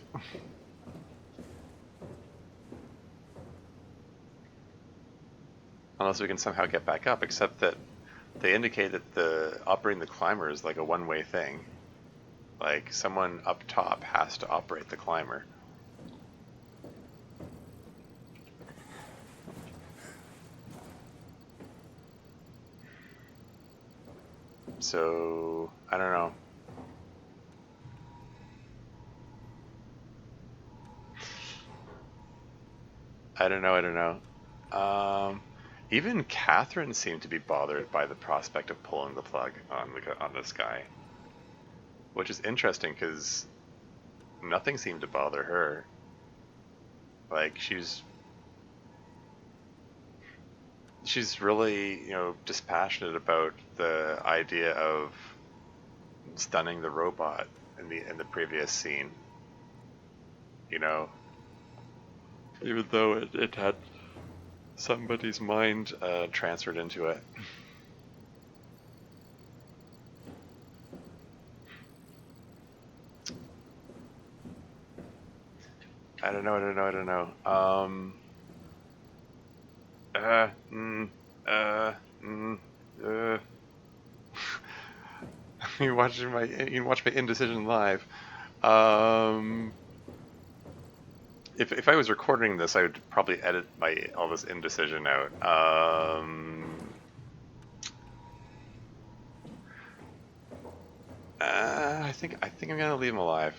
Unless we can somehow get back up, except that they indicate that operating the climber is like a one-way thing. Like, someone up top has to operate the climber. So, I don't know. I don't know. Even Catherine seemed to be bothered by the prospect of pulling the plug on this guy, which is interesting because nothing seemed to bother her. Like, she's really, dispassionate about the idea of stunning the robot in the previous scene. Even though it had somebody's mind transferred into it. I don't know. You watch my indecision live. If I was recording this, I would probably edit all this indecision out. I think I'm gonna leave him alive.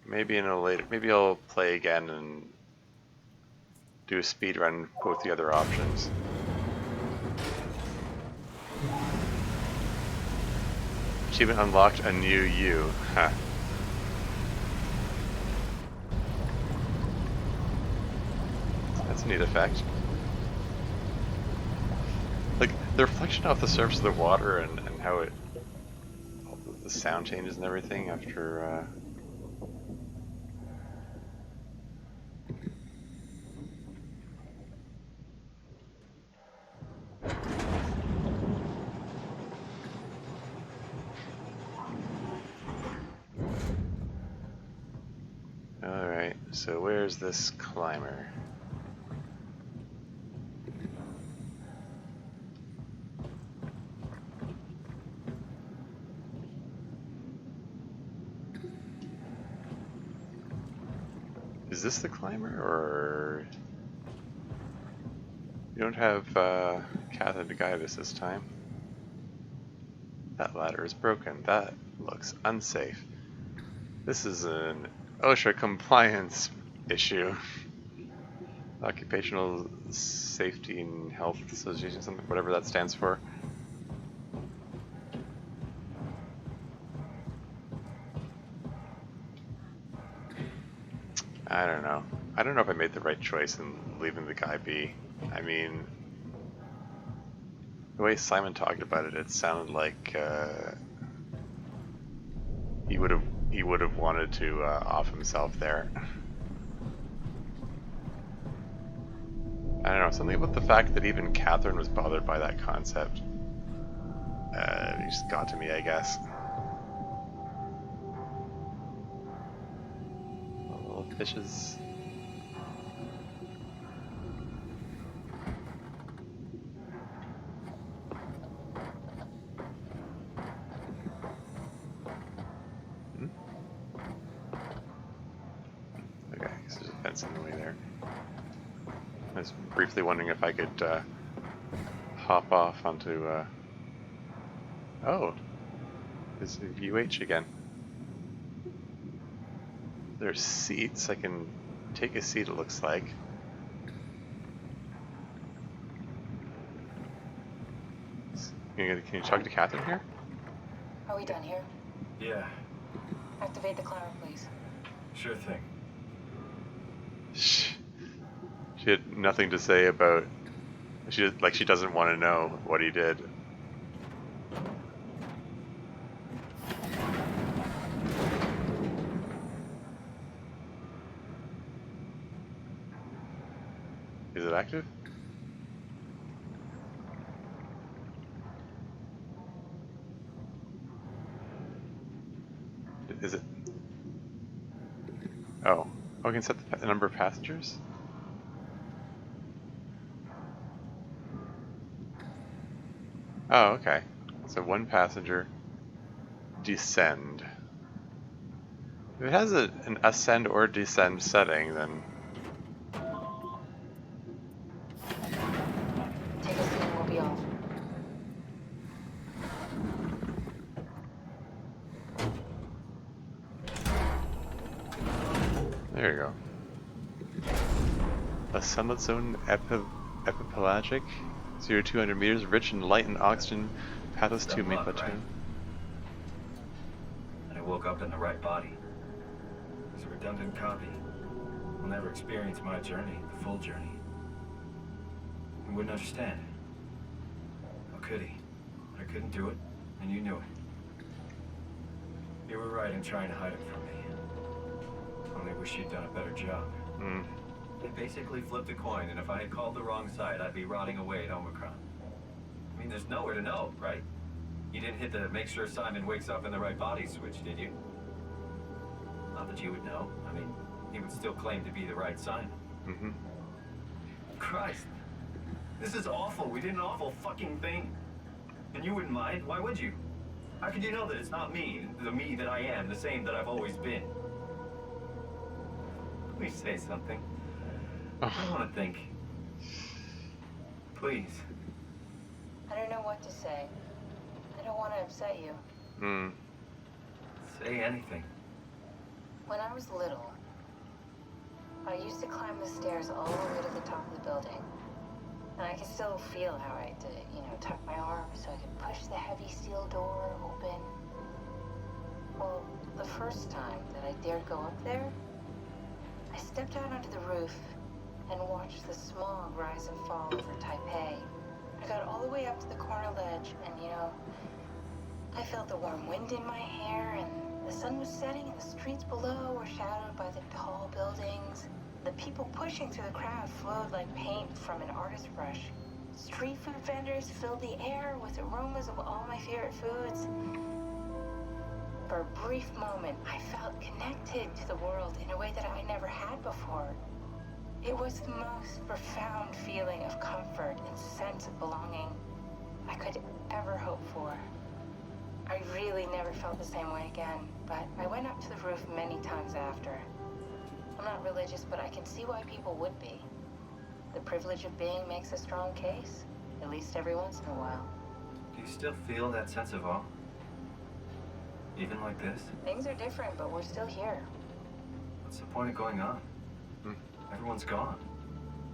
Maybe maybe I'll play again and do a speed run with the other options. Achievement unlocked, a new you. Huh. That's a neat effect. Like, the reflection off the surface of the water and how all the sound changes and everything after, Alright, so where's this climber? Is this the climber, or... You don't have Catherine to guide us this time. That ladder is broken. That looks unsafe. This is an OSHA compliance issue. Occupational Safety and Health Association, something, whatever that stands for. I don't know. I don't know if I made the right choice in leaving the guy be. I mean, the way Simon talked about it, it sounded like he would have wanted to off himself there. I don't know, something about the fact that even Catherine was bothered by that concept. It just got to me, I guess. Little fishes. Okay, I guess there's a fence in the way there. I was briefly wondering if I could hop off onto... Oh, there's a UH again. There's seats. I can take a seat, it looks like. Can you talk to Catherine here? Are we done here? Yeah, Activate the climber, please. sure thing. She had nothing to say about... She doesn't want to know what he did. Is it active? Is it? Oh, we can set the number of passengers? Oh, okay. So one passenger, descend. If it has an ascend or descend setting, then... Take a seat and we'll be off. There you go. A sunlit zone epipelagic, 0-200 meters, rich in light and oxygen, pathless to main plateau. Right? And I woke up in the right body. It's a redundant copy. I'll never experience my journey, the full journey. He wouldn't understand. How could he? I couldn't do it, and you knew it. You were right in trying to hide it from me. Only wish you'd done a better job. I basically flipped a coin, and if I had called the wrong side, I'd be rotting away at Omicron. I mean, there's nowhere to know, right? You didn't hit the make sure Simon wakes up in the right body switch, did you? Not that you would know. I mean, he would still claim to be the right Simon. Mm-hmm. Christ. This is awful. We did an awful fucking thing. And you wouldn't mind? Why would you? How could you know that it's not me, the me that I am, the same that I've always been? Please say something. I want to think. Please. I don't know what to say. I don't want to upset you. Hmm. Say anything. When I was little, I used to climb the stairs all the way to the top of the building. And I can still feel how I had to, tuck my arm so I could push the heavy steel door open. Well, the first time that I dared go up there, I stepped out onto the roof and watched the smog rise and fall over Taipei. I got all the way up to the corner ledge and, I felt the warm wind in my hair and the sun was setting and the streets below were shadowed by the tall buildings. The people pushing through the crowd flowed like paint from an artist's brush. Street food vendors filled the air with aromas of all my favorite foods. For a brief moment, I felt connected to the world in a way that I never had before. It was the most profound feeling of comfort and sense of belonging I could ever hope for. I really never felt the same way again, but I went up to the roof many times after. I'm not religious, but I can see why people would be. The privilege of being makes a strong case, at least every once in a while. Do you still feel that sense of awe? Even like this? Things are different, but we're still here. What's the point of going on? Everyone's gone.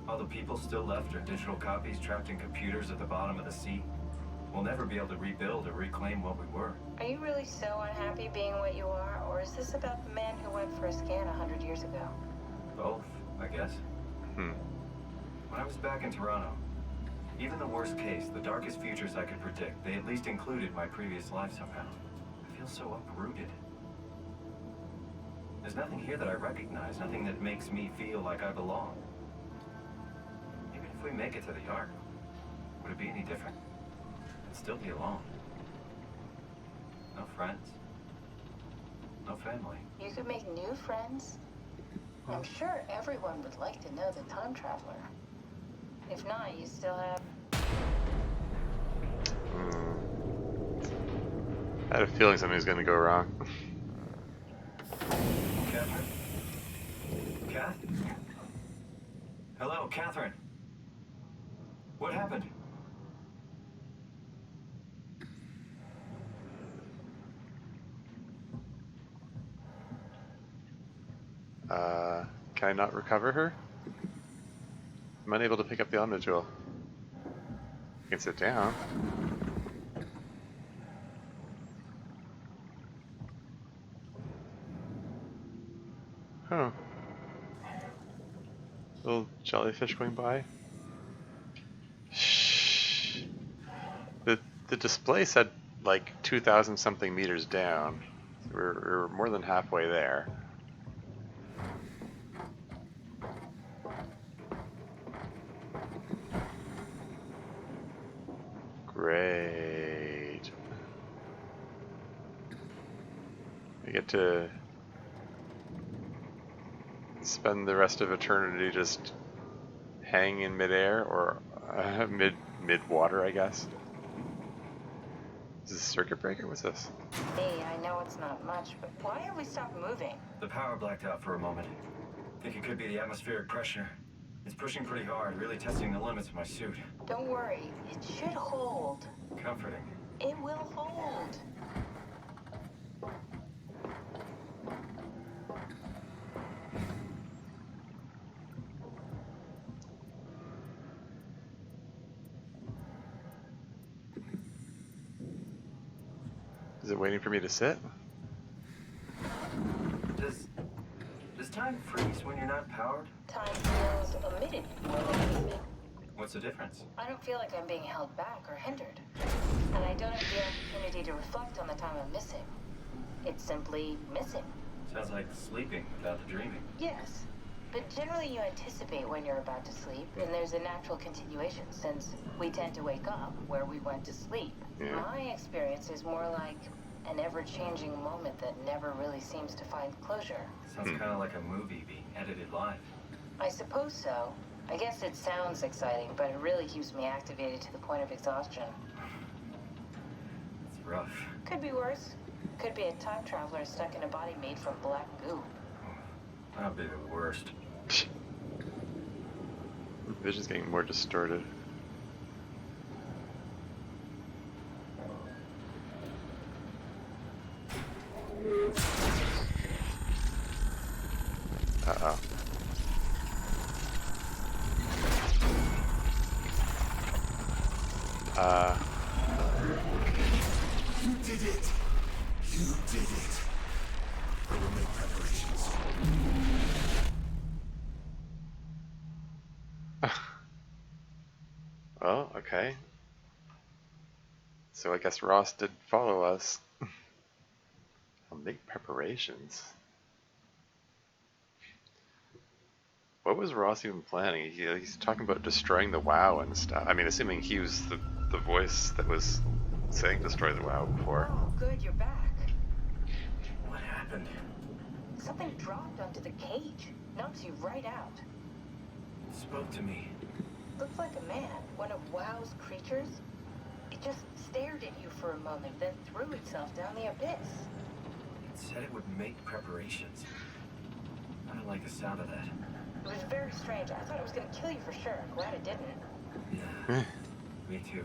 All the people still left are digital copies trapped in computers at the bottom of the sea. We'll never be able to rebuild or reclaim what we were. Are you really so unhappy being what you are, or is this about the man who went for a scan 100 years ago? Both, I guess. When I was back in Toronto, even the worst case, the darkest futures I could predict, they at least included my previous life somehow. I feel so uprooted. There's nothing here that I recognize, nothing that makes me feel like I belong. Even if we make it to the Ark, would it be any different? I'd still be alone. No friends. No family. You could make new friends. I'm sure everyone would like to know the time traveler. If not, you still have... I had a feeling something was going to go wrong. Catherine? Kath? Hello, Catherine. What happened? Can I not recover her? I'm unable to pick up the Omni Jewel. I can sit down. Huh. Little jellyfish going by. Shh. The display said like 2,000 something meters down. So we're more than halfway there. Great. We get to spend the rest of eternity just hanging in midair or mid water, I guess. Is this a circuit breaker? What's this? Hey, I know it's not much, but why have we stopped moving? The power blacked out for a moment. Think it could be the atmospheric pressure. It's pushing pretty hard, really testing the limits of my suit. Don't worry, it should hold. Comforting. It will hold. Is it waiting for me to sit? Does time freeze when you're not powered? Time feels omitted more than anything. What's the difference? I don't feel like I'm being held back or hindered. And I don't have the opportunity to reflect on the time I'm missing. It's simply missing. Sounds like sleeping without the dreaming. Yes. But generally you anticipate when you're about to sleep, and there's a natural continuation since we tend to wake up where we went to sleep. Yeah. My experience is more like an ever-changing moment that never really seems to find closure. Sounds kind of like a movie being edited live. I suppose so. I guess it sounds exciting, but it really keeps me activated to the point of exhaustion. It's rough. Could be worse. Could be a time traveler stuck in a body made from black goo. That'd be the worst. Vision's getting more distorted. Uh-oh. You did it! You did it! I will make preparations. Well, okay. So I guess Ross did follow us. I'll make preparations. What was Ross even planning? He's talking about destroying the WoW and stuff. I mean, assuming he was the voice that was saying destroy the WoW before. Oh, good, you're back. What happened? Something dropped onto the cage. Knocks you right out. It spoke to me. Looks like a man, one of WoW's creatures. It just stared at you for a moment, then threw itself down the abyss. It said it would make preparations. I don't like the sound of that. It was very strange. I thought it was going to kill you for sure. Glad it didn't. Yeah, me too.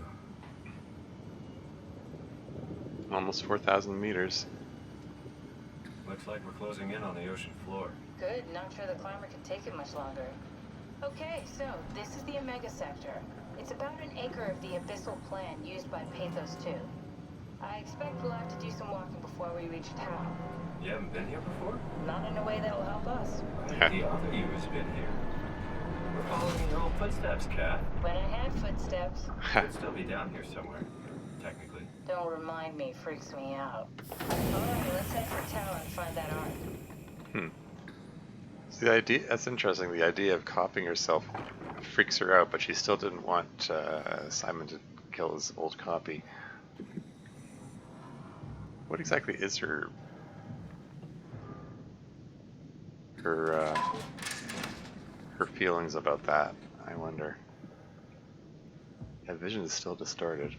Almost 4,000 meters. Looks like we're closing in on the ocean floor. Good. Not sure the climber can take it much longer. Okay, so this is the Omega Sector. It's about an acre of the abyssal plan used by Pathos 2. I expect we'll have to do some walking before we reach town. You haven't been here before? Not in a way that'll help us. The other you has been here. We're following your old footsteps, Kat. When I had footsteps. Could still be down here somewhere, technically. Don't remind me, freaks me out. Alright, let's head for town and find that ark. So the idea, that's interesting, the idea of copying herself freaks her out, but she still didn't want Simon to kill his old copy. What exactly is her feelings about that, I wonder. That vision is still distorted.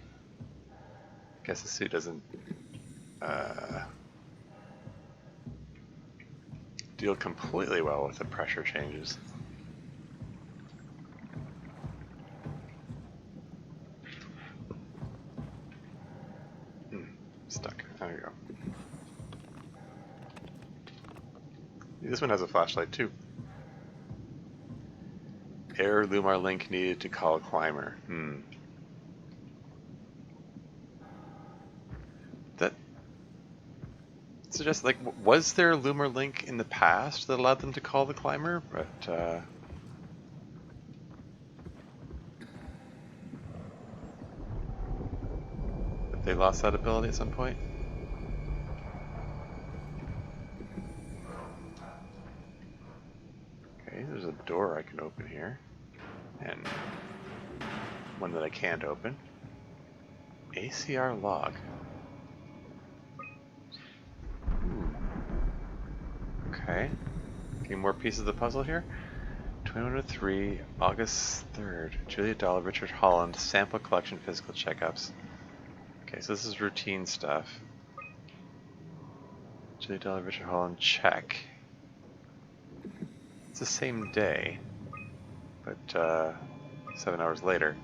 I guess the suit doesn't deal completely well with the pressure changes. Stuck. There you go. This one has a flashlight too. Air Lumar link needed to call climber. That suggests, like, was there a Lumar link in the past that allowed them to call the climber? But they lost that ability at some point. Okay, there's a door I can open here, and one that I can't open. ACR log. Okay. Getting more pieces of the puzzle here. 2103, August 3rd. Julia Dahl, Richard Holland, sample collection, physical checkups. Okay, so this is routine stuff. Julia Dahl, Richard Holland, check. It's the same day, but 7 hours later.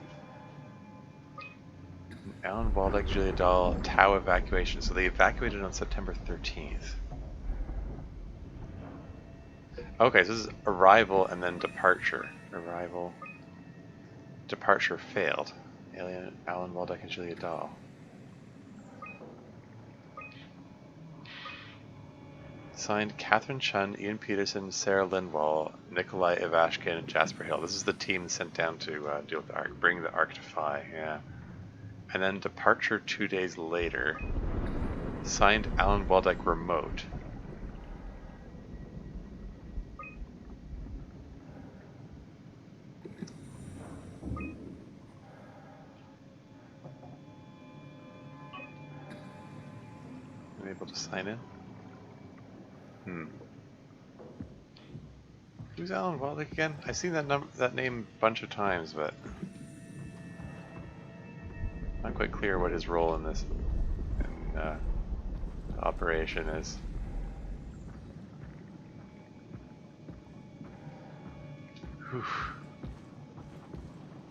Alan Waldeck, Julia Dahl, Tau evacuation. So they evacuated on September 13th. Okay, so this is arrival and then departure. Arrival. Departure failed. Alien, Alan Waldeck and Julia Dahl. Signed Catherine Chun, Ian Peterson, Sarah Lindwall, Nikolai Ivashkin, and Jasper Hill. This is the team sent down to deal with the Ark, bring the Ark to Phi, yeah. And then departure 2 days later. Signed Alan Waldeck remote. Unable to sign in. Who's Alan Waldek again? I've seen that name a bunch of times, but not quite clear what his role in this operation is. Whew.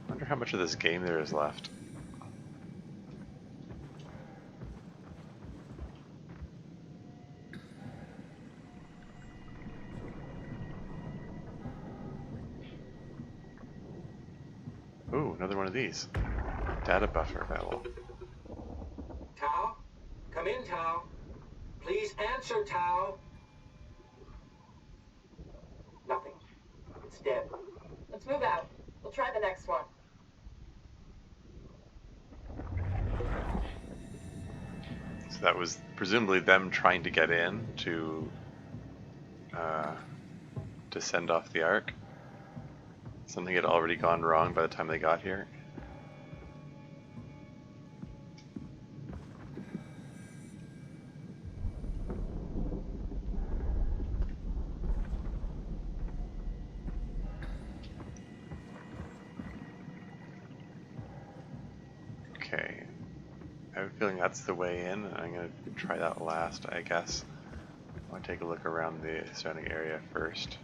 Wonder how much of this game there is left. Ooh, another one of these. Data buffer available. Tao? Come in, Tao. Please answer, Tao. Nothing. It's dead. Let's move out. We'll try the next one. So that was presumably them trying to get in to send off the Ark. Something had already gone wrong by the time they got here. Okay. I have a feeling that's the way in, and I'm going to try that last, I guess. I want to take a look around the surrounding area first.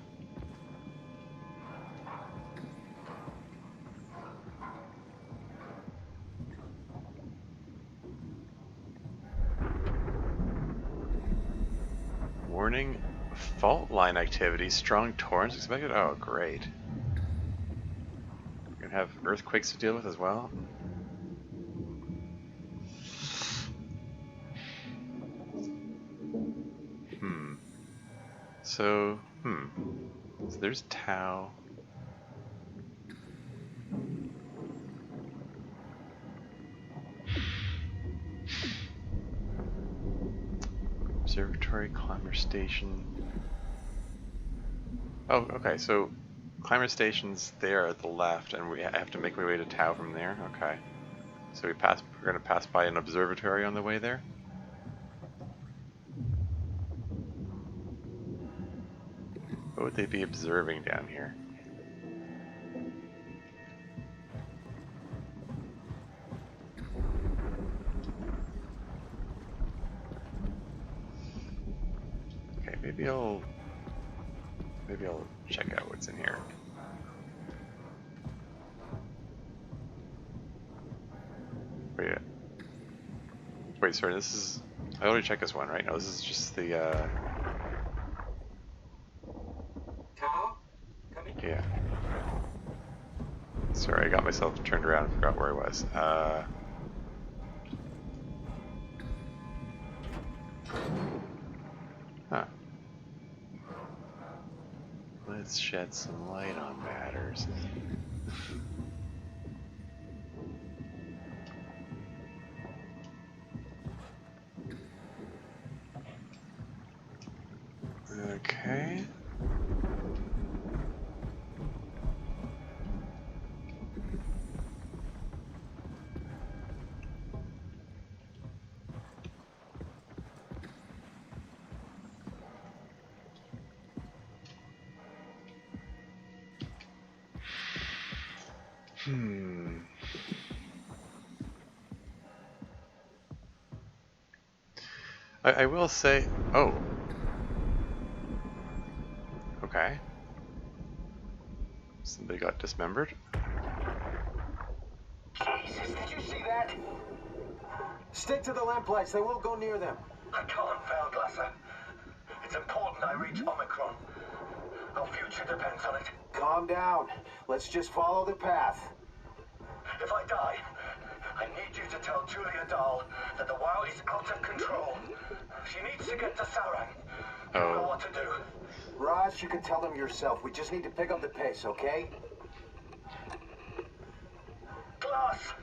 Warning, fault line activity, strong torrents expected? Oh, great. We're going to have earthquakes to deal with as well? So, so there's Tau. Observatory, climber station. Oh, okay, so climber station's there at the left, and we have to make my way to Tau from there? Okay. So we're going to pass by an observatory on the way there? What would they be observing down here? Okay, maybe I'll check out what's in here. Wait, sorry, this is... I already checked this one, right? No, this is just the, Tao? Come in. yeah. Sorry, I got myself turned around and forgot where I was. Huh. Let's shed some light on matters. Okay. I will say, oh. Okay. Somebody got dismembered. Jesus, did you see that? Stick to the lamplights. They won't go near them. I can't fail, Glasser. It's important I reach Omicron. Our future depends on it. Calm down. Let's just follow the path. If I die, I need you to tell Julia Dahl that the WoW is out of control. She needs to get to Sarang. You know what to do. Raj, you can tell them yourself. We just need to pick up the pace, okay? Glass!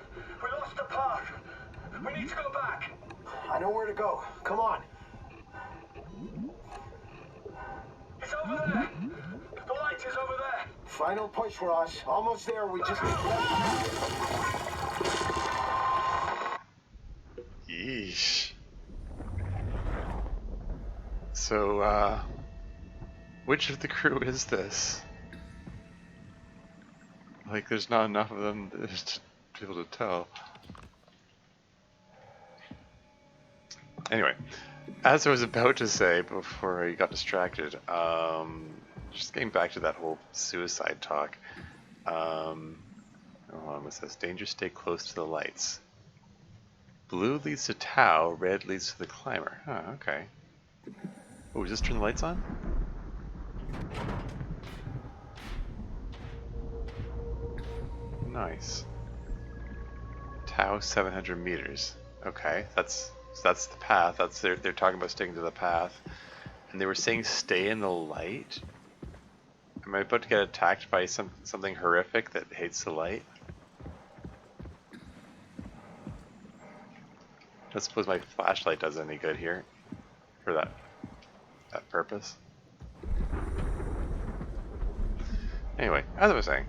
We lost the path! We need to go back! I know where to go. Come on. It's over there! The light is over there! Final push, Raj. Almost there. We just... Yeesh. So, which of the crew is this? Like, there's not enough of them to be able to tell. Anyway, as I was about to say before I got distracted, just getting back to that whole suicide talk. Hold on, it says, danger, stay close to the lights. Blue leads to Tau, red leads to the climber. Huh, okay. Oh, just turn the lights on? Nice. Tau 700 meters. Okay, that's the path. They're talking about sticking to the path. And they were saying stay in the light? Am I about to get attacked by something horrific that hates the light? I don't suppose my flashlight does any good here for that purpose. Anyway, as I was saying,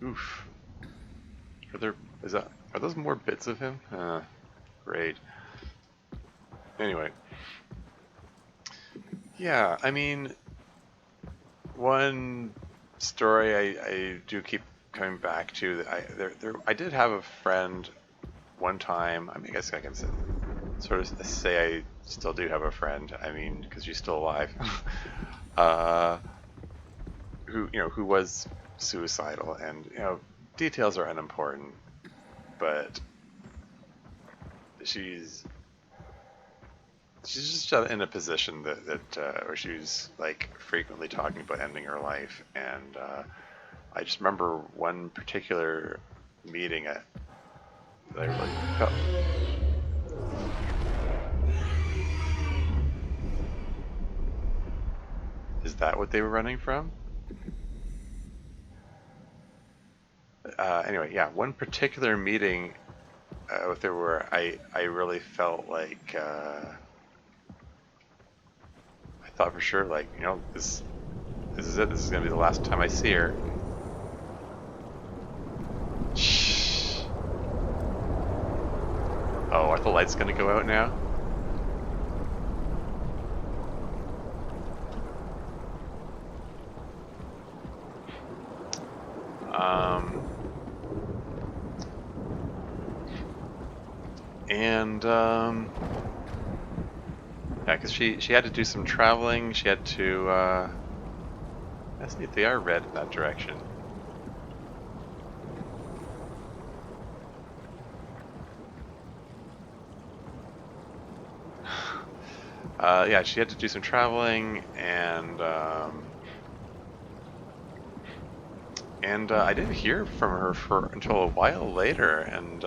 oof. Are those more bits of him? Great. Anyway. Yeah, I mean, one story I do keep coming back to, that I did have a friend one time. I mean, I guess I can sort of say I still do have a friend. I mean, because she's still alive. Who was suicidal, and details are unimportant, but she's just in a position that where she's like frequently talking about ending her life, and I just remember one particular meeting that I really felt. Is that what they were running from? Anyway, yeah, one particular meeting with her where I really felt like I thought for sure, like, this is it. This is gonna be the last time I see her. Shh. Oh, are the lights gonna go out now? Yeah, because she had to do some traveling. She had to. That's neat. They are red in that direction. Yeah, she had to do some traveling, and I didn't hear from her until a while later, and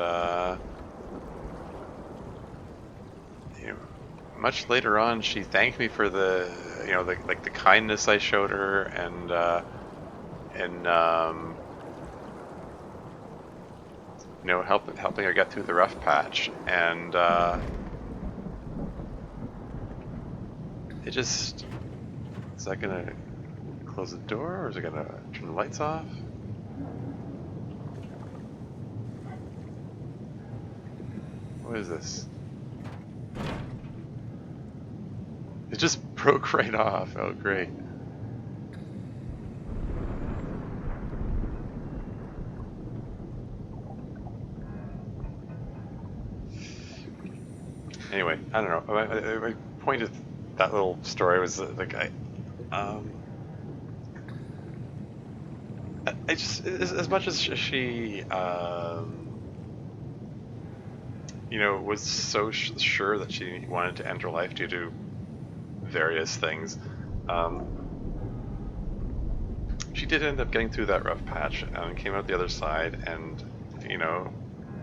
much later on, she thanked me for the kindness I showed her, and helping her get through the rough patch, and is that gonna close the door, or is it gonna turn the lights off? What is this? It just broke right off. Oh, great. Anyway, I don't know. My point of that little story was like I just, as much as she was so sure that she wanted to end her life due to various things, she did end up getting through that rough patch and came out the other side, and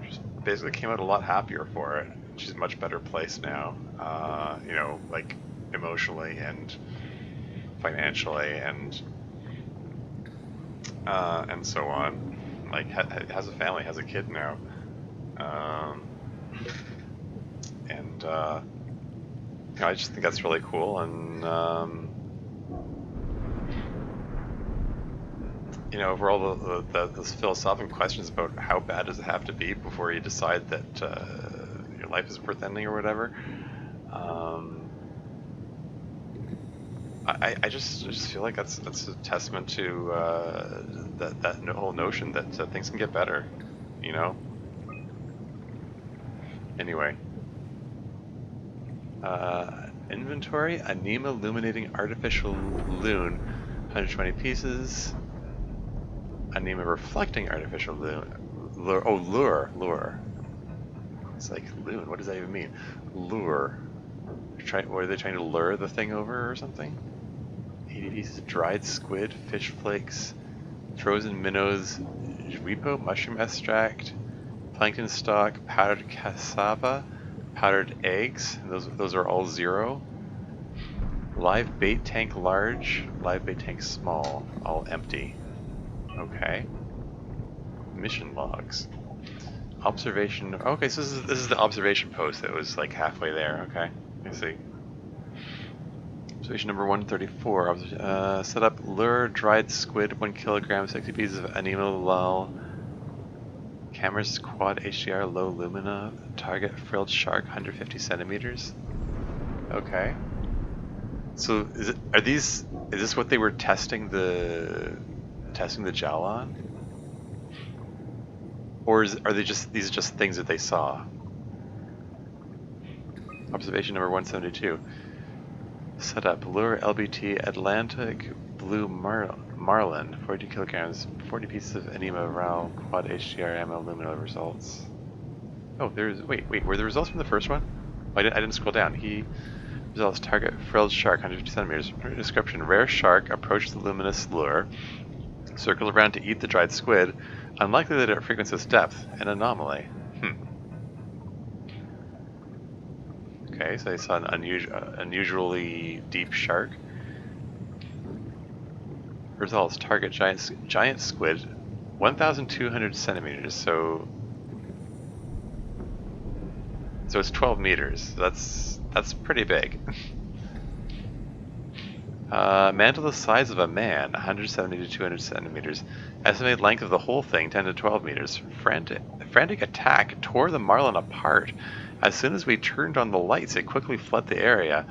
just basically came out a lot happier for it. She's in a much better place now, like emotionally and financially and so on. Like has a family, has a kid now, and I just think that's really cool. And overall, those philosophical questions about how bad does it have to be before you decide that your life is worth ending or whatever. I just feel like that's a testament to that whole notion that things can get better, you know. Anyway, inventory: anema illuminating artificial loon, 120 pieces. Anema reflecting artificial loon. Lure. It's like loon. What does that even mean? Lure. What are they trying to lure the thing over or something? 80 pieces of dried squid, fish flakes, frozen minnows, repo, mushroom extract, plankton stock, powdered cassava, powdered eggs. Those are all 0. Live bait tank large, live bait tank small, all empty. Okay. Mission logs. Observation. Okay, so this is the observation post that was like halfway there. Okay, I see. Observation number 134. Set up lure dried squid 1 kilogram, 60 pieces of anema lol. Cameras quad HDR low lumina. Target frilled shark 150 centimeters. Okay. So is this what they were testing the gel on? Or are these just things that they saw? Observation number 172. Set up lure LBT Atlantic blue marlin, 42 kilograms, 40 pieces of anema RAL quad HDR ML lumina results. Oh, wait, were the results from the first one? Oh, I didn't scroll down. Results: target frilled shark 150 centimeters. Description: rare shark approached the luminous lure, circled around to eat the dried squid. Unlikely that it frequents this depth. An anomaly. Okay, so they saw an unusually deep shark. Results: target giant squid, 1,200 centimeters. So it's 12 meters. That's pretty big. Mantle the size of a man, 170 to 200 centimeters. Estimated length of the whole thing, 10 to 12 meters. Frantic attack tore the marlin apart. As soon as we turned on the lights, it quickly fled the area.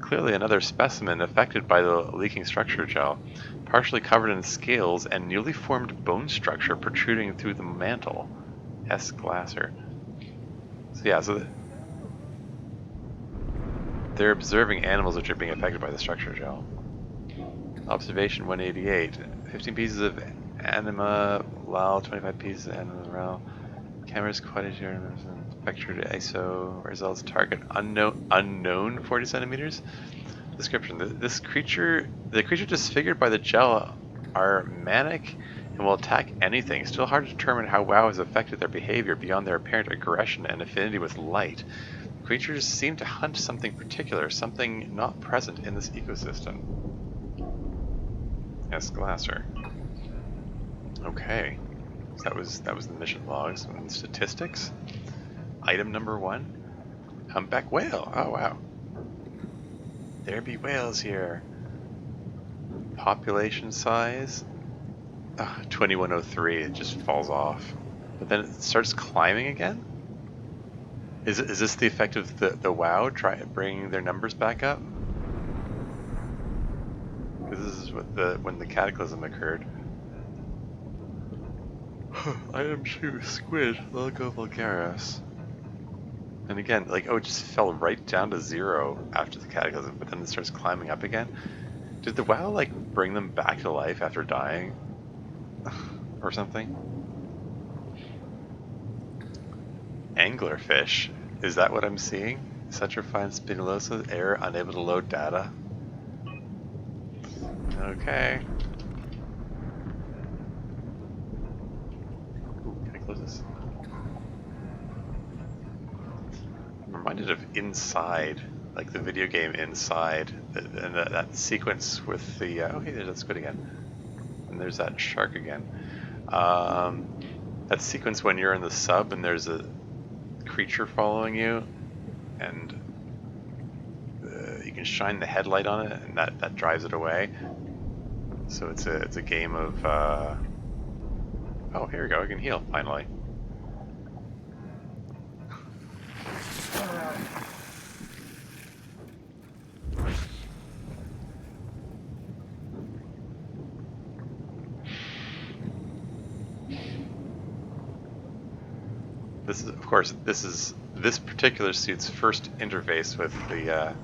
Clearly another specimen affected by the leaking structure gel, partially covered in scales and newly formed bone structure protruding through the mantle. S. Glasser. So yeah, they're observing animals which are being affected by the structure gel. Observation 188. 15 pieces of anima lal, 25 pieces of anima RAL. Cameras quantity vector to ISO. Results: target unknown 40 centimeters. Description: the creature disfigured by the gel are manic and will attack anything. Still hard to determine how WoW has affected their behavior beyond their apparent aggression and affinity with light. Creatures seem to hunt something particular, something not present in this ecosystem. S. Glasser. Okay, so that was the mission logs and statistics. Item number 1: humpback whale. Oh wow, there be whales here. Population size 2103. It just falls off, but then it starts climbing again. Is this the effect of the WoW bringing their numbers back up? Because this is when the cataclysm occurred. Item 2: squid, logo vulgaris. And again, like, it just fell right down to 0 after the cataclysm, but then it starts climbing up again. Did the WoW like bring them back to life after dying, or something? Anglerfish. Is that what I'm seeing? Such refined spinnulosa, error, unable to load data. Okay. Ooh, can I close this? I'm reminded of Inside, like the video game Inside, and that sequence with the oh hey, there's that squid again, and there's that shark again. That sequence when you're in the sub and there's a creature following you, and you can shine the headlight on it, and that drives it away. So it's a game of oh, here we go, I can heal finally. This is, of course, this particular suit's first interface with the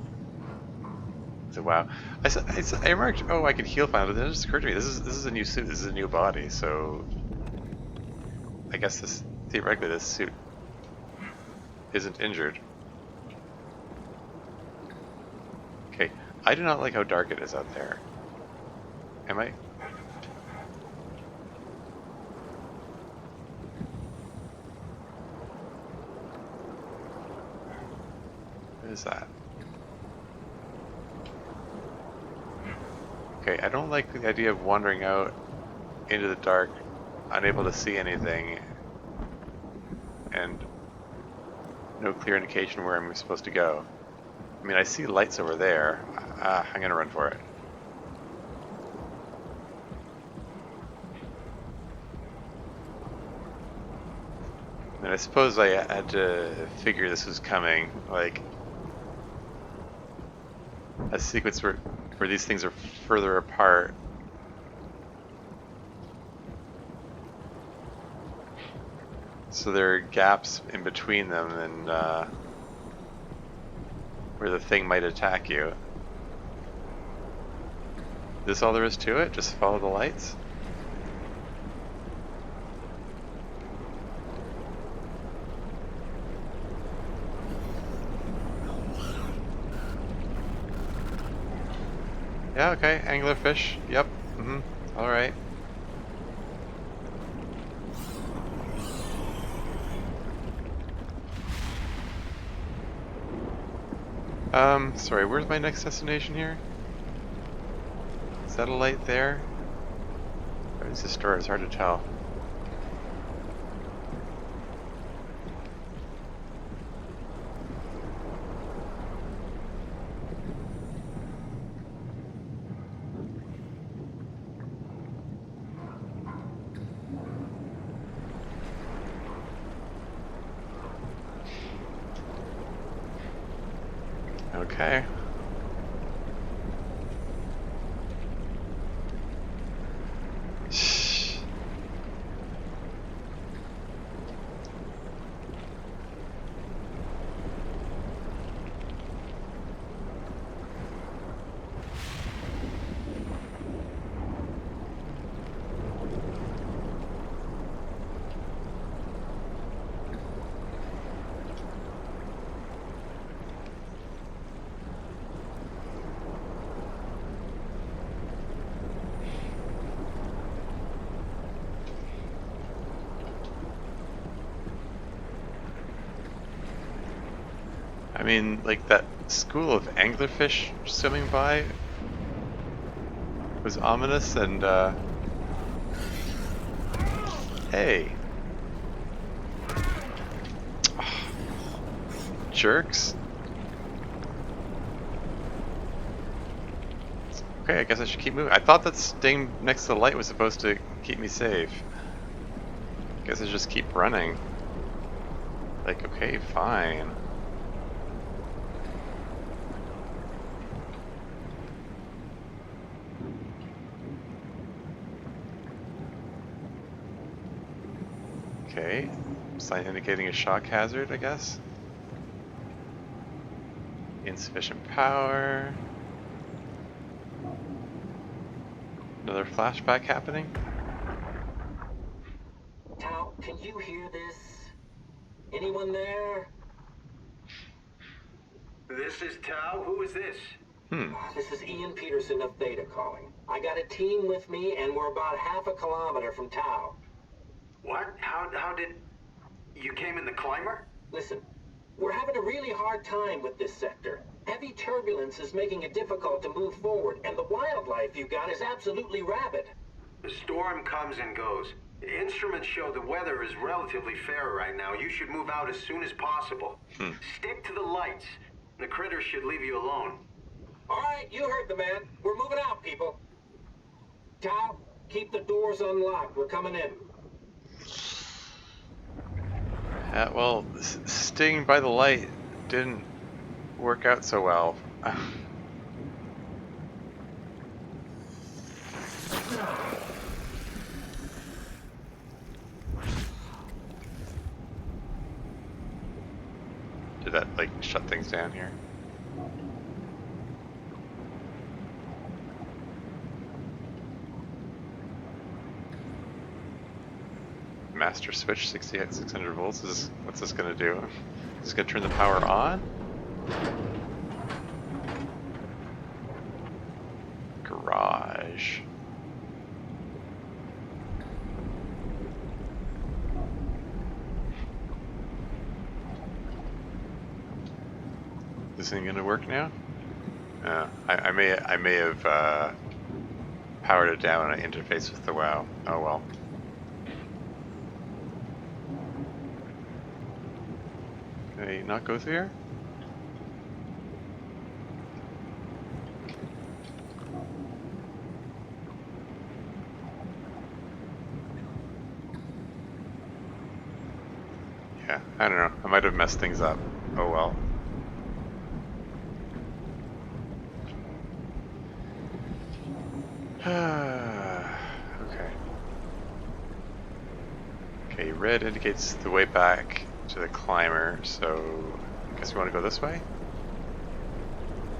WoW. I remarked, oh, I could heal finally, but then it just occurred to me, this is a new suit, this is a new body, so I guess theoretically this suit isn't injured. Okay, I do not like how dark it is out there. Am I? What is that? Okay, I don't like the idea of wandering out into the dark, unable to see anything, and no clear indication where I'm supposed to go. I mean, I see lights over there. I'm gonna run for it. And I suppose I had to figure this was coming, like a sequence where these things are further apart. So there are gaps in between them and where the thing might attack you. Is this all there is to it? Just follow the lights? Yeah, okay, anglerfish, yep, alright. Sorry, where's my next destination here? Is that a light there? Or is this door? It's hard to tell. Okay. I mean, like that school of anglerfish swimming by was ominous and, hey. Jerks. Okay, I guess I should keep moving. I thought that staying next to the light was supposed to keep me safe. Guess I just keep running. Like, okay, fine. Okay, sign indicating a shock hazard, I guess. Insufficient power. Another flashback happening. Tao, can you hear this? Anyone there? This is Tao. Who is this? This is Ian Peterson of Theta calling. I got a team with me and we're about half a kilometer from Tao. What? How did... You came in the climber? Listen, we're having a really hard time with this sector. Heavy turbulence is making it difficult to move forward, and the wildlife you got is absolutely rabid. The storm comes and goes. The instruments show the weather is relatively fair right now. You should move out as soon as possible. Stick to the lights. The critters should leave you alone. All right, you heard the man. We're moving out, people. Tao, keep the doors unlocked. We're coming in. Well, staying by the light didn't work out so well. did that like shut things down here? Master switch 600 volts. What's this gonna do? Is this gonna turn the power on? Garage. Is this thing gonna work now? I may have powered it down when I interfaced with the WoW. Oh well. Can I not go through here? Yeah, I don't know. I might have messed things up. Oh well. Okay. Okay, red indicates the way back to the climber, so I guess we want to go this way?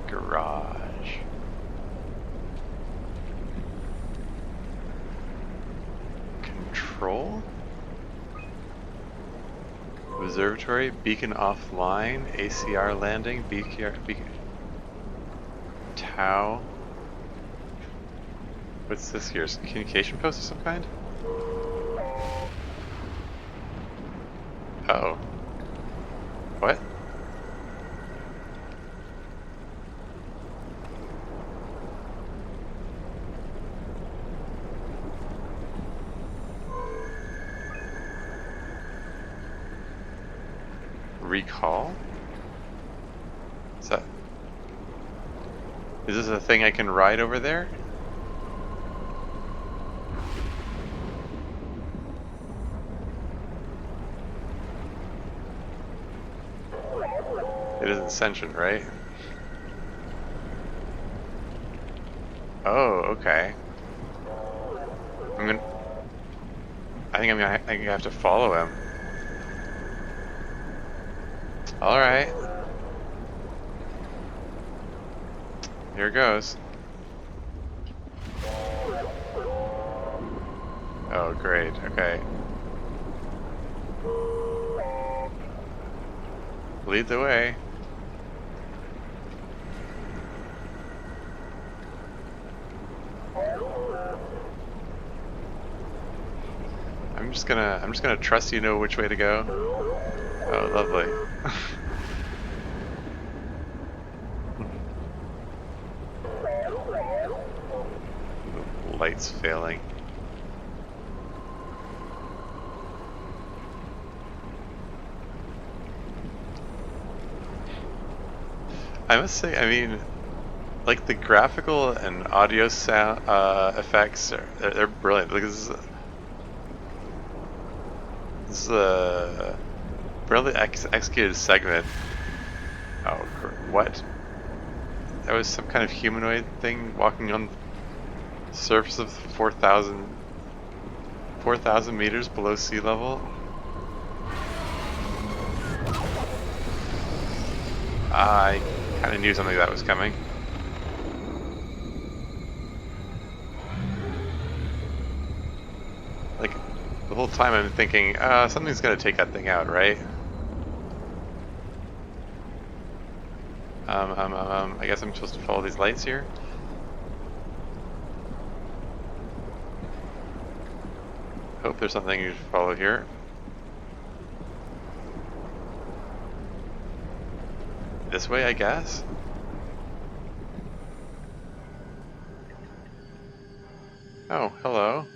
Garage. Control? Observatory, beacon offline, ACR landing, beacon. Tau. What's this here? Communication post of some kind? Uh-oh. What? Recall? Is this a thing I can ride over there? It isn't sentient, right? Oh, okay. I think I'm gonna have to follow him. Alright. Here goes. Oh, great. Okay. Lead the way. I'm just gonna trust you know which way to go. Oh, lovely. Lights failing. I must say, I mean, like the graphical and audio sound effects they're brilliant. Like this is a brilliantly executed segment. Oh, what? That was some kind of humanoid thing walking on the surface of 4,000 meters below sea level. I kind of knew something like that was coming. Like, the whole time I'm thinking, something's gonna take that thing out, right? I guess I'm supposed to follow these lights here? Hope there's something you should follow here. This way, I guess? Oh, hello.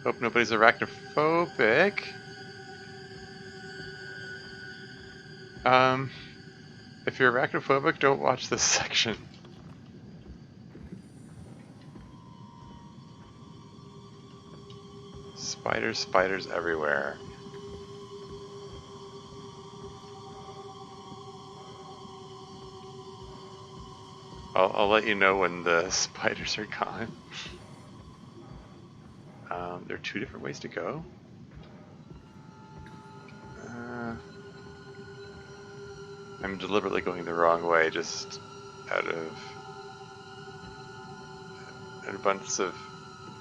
Hope nobody's arachnophobic. If you're arachnophobic, don't watch this section. Spiders everywhere. I'll let you know when the spiders are gone. There are two different ways to go. I'm deliberately going the wrong way just out of an abundance of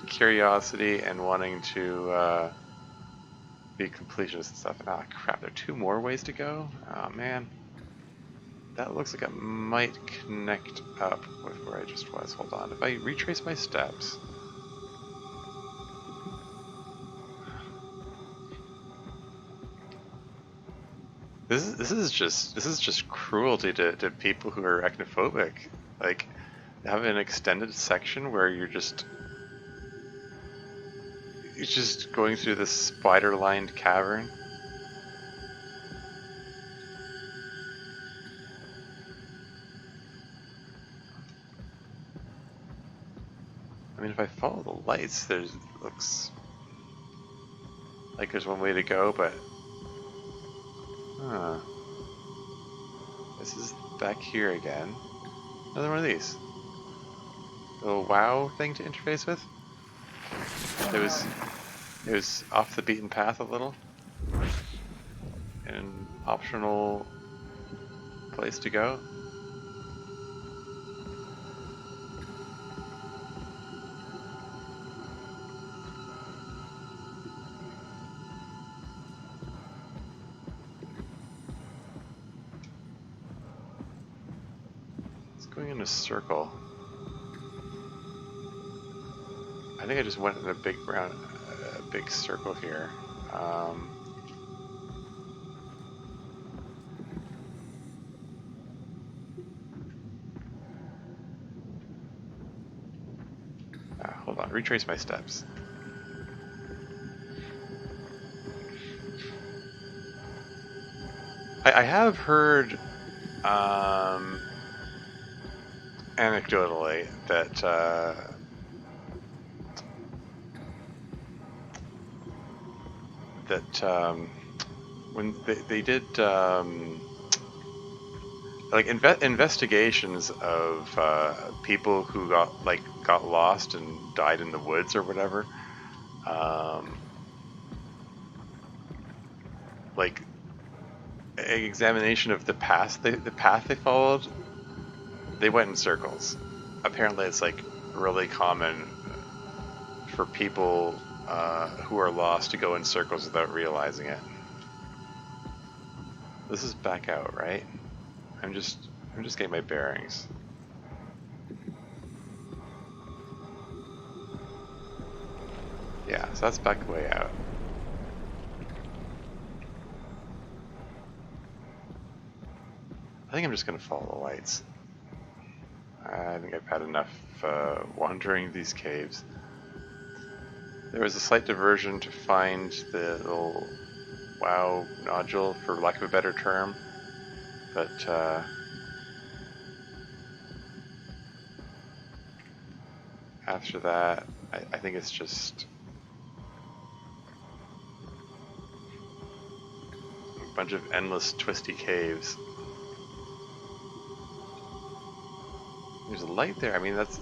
curiosity and wanting to be completionist and stuff. Ah, crap, there are 2 more ways to go? Oh, man. That looks like it might connect up with where I just was. Hold on. If I retrace my steps... This is just cruelty to people who are arachnophobic. Like, have an extended section where you're just going through this spider-lined cavern. I mean, if I follow the lights, looks like there's one way to go, but this is back here again. Another one of these. A little WoW thing to interface with. It was off the beaten path a little. An optional place to go. It's going in a circle. I think I just went in a big big circle here. Hold on, retrace my steps. I have heard anecdotally that when they did like investigations of people who got lost and died in the woods or whatever, like an examination of the path they followed, they went in circles. Apparently it's like really common for people who are lost to go in circles without realizing it. This is back out, right? I'm just getting my bearings. Yeah, so that's back the way out. I think I'm just gonna follow the lights. I think I've had enough wandering these caves. There was a slight diversion to find the little WoW nodule, for lack of a better term, but after that, I think it's just a bunch of endless twisty caves. There's a light there. I mean, that's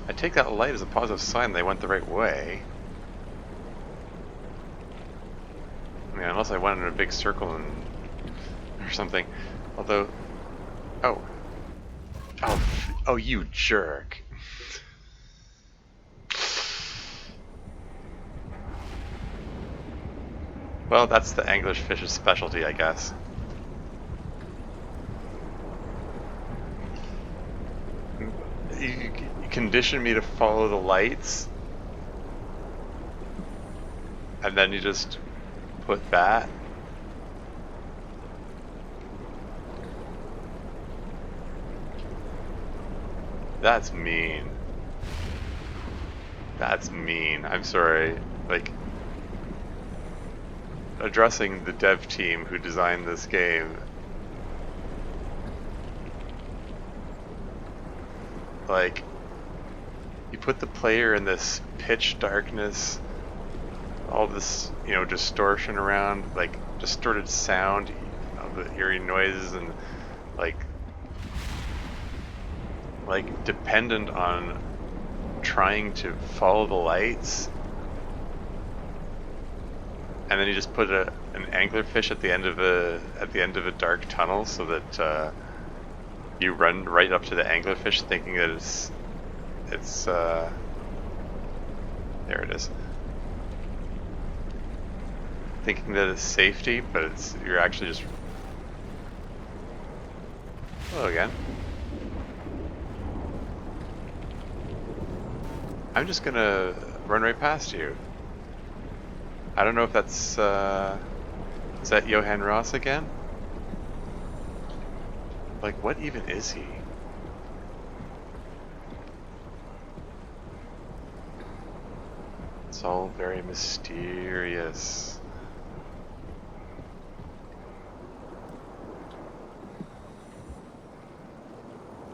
I take that light as a positive sign they went the right way. I mean, unless I went in a big circle or something. Although, oh, you jerk. Well, that's the English fish's specialty, I guess. You condition me to follow the lights, and then you just put that. That's mean. That's mean. I'm sorry. Like, addressing the dev team who designed this game, like, you put the player in this pitch darkness, all this, distortion around, like distorted sound of the eerie noises, and like dependent on trying to follow the lights. and then you just put an anglerfish at the end of a dark tunnel, so that you run right up to the anglerfish, thinking that it's there it is, thinking that it's safety, but you're actually just. Hello again. I'm just gonna run right past you. I don't know if that's, is that Johann Ross again? Like, what even is he? It's all very mysterious.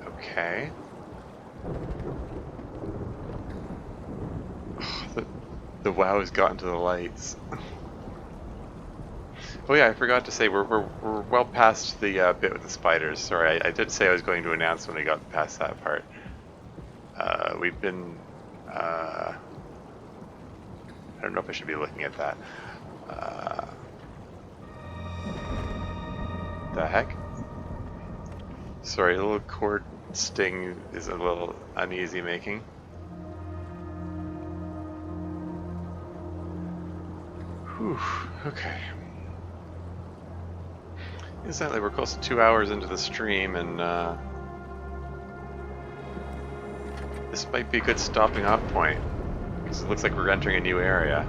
Okay. The WoW has gotten to the lights. Oh yeah, I forgot to say we're well past the bit with the spiders. Sorry, I did say I was going to announce when we got past that part. We've been. I don't know if I should be looking at that. The heck? Sorry, a little cord sting is a little uneasy making. Whew, okay. Incidentally, we're close to 2 hours into the stream, and this might be a good stopping off point, because it looks like we're entering a new area.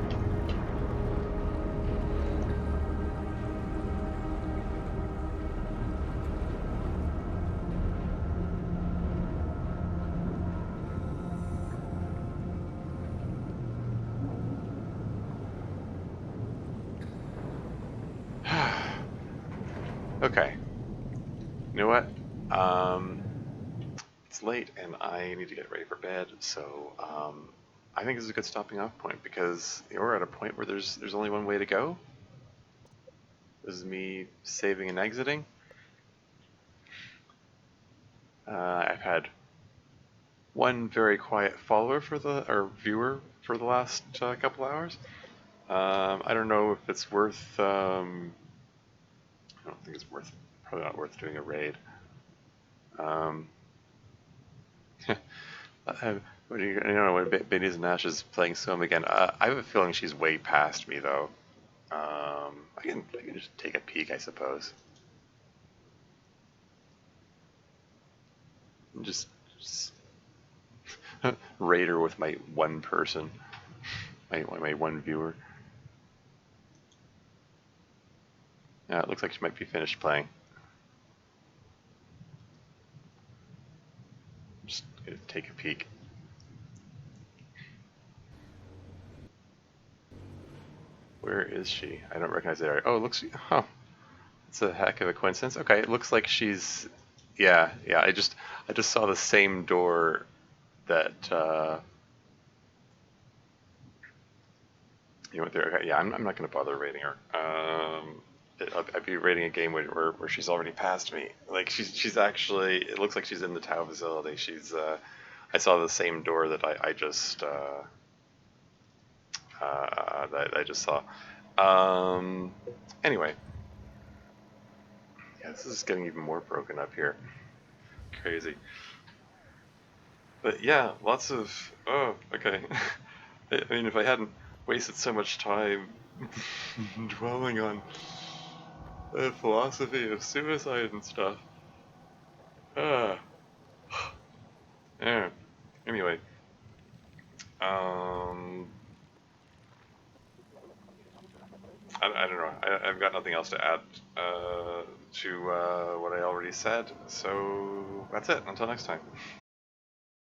Okay. You know what? It's late and I need to get ready for bed, so I think this is a good stopping off point, because we're at a point where there's only one way to go. This is me saving and exiting. I've had one very quiet follower or viewer for the last couple hours. I don't know if it's worth. I don't think it's worth. Probably not worth doing a raid. You know, when Benny's Nash is playing Soma again, I have a feeling she's way past me, though. I can just take a peek, I suppose. Just raid her with my one person, my one viewer. Yeah, it looks like she might be finished playing. Just gonna take a peek. Where is she? I don't recognize the area. Oh, it looks. Oh, it's a heck of a coincidence. Okay, it looks like she's. Yeah. I just saw the same door that. You know what? There. Okay, yeah, I'm not going to bother raiding her. I'd be raiding a game where she's already passed me. Like she's actually. It looks like she's in the Tau facility. She's. I saw the same door that I just. That I just saw. Anyway. Yeah, this is getting even more broken up here. Crazy. But yeah, lots of... Oh, okay. I mean, if I hadn't wasted so much time dwelling on the philosophy of suicide and stuff. Ah. Yeah. Anyway. I don't know. I've got nothing else to add to what I already said. So that's it. Until next time.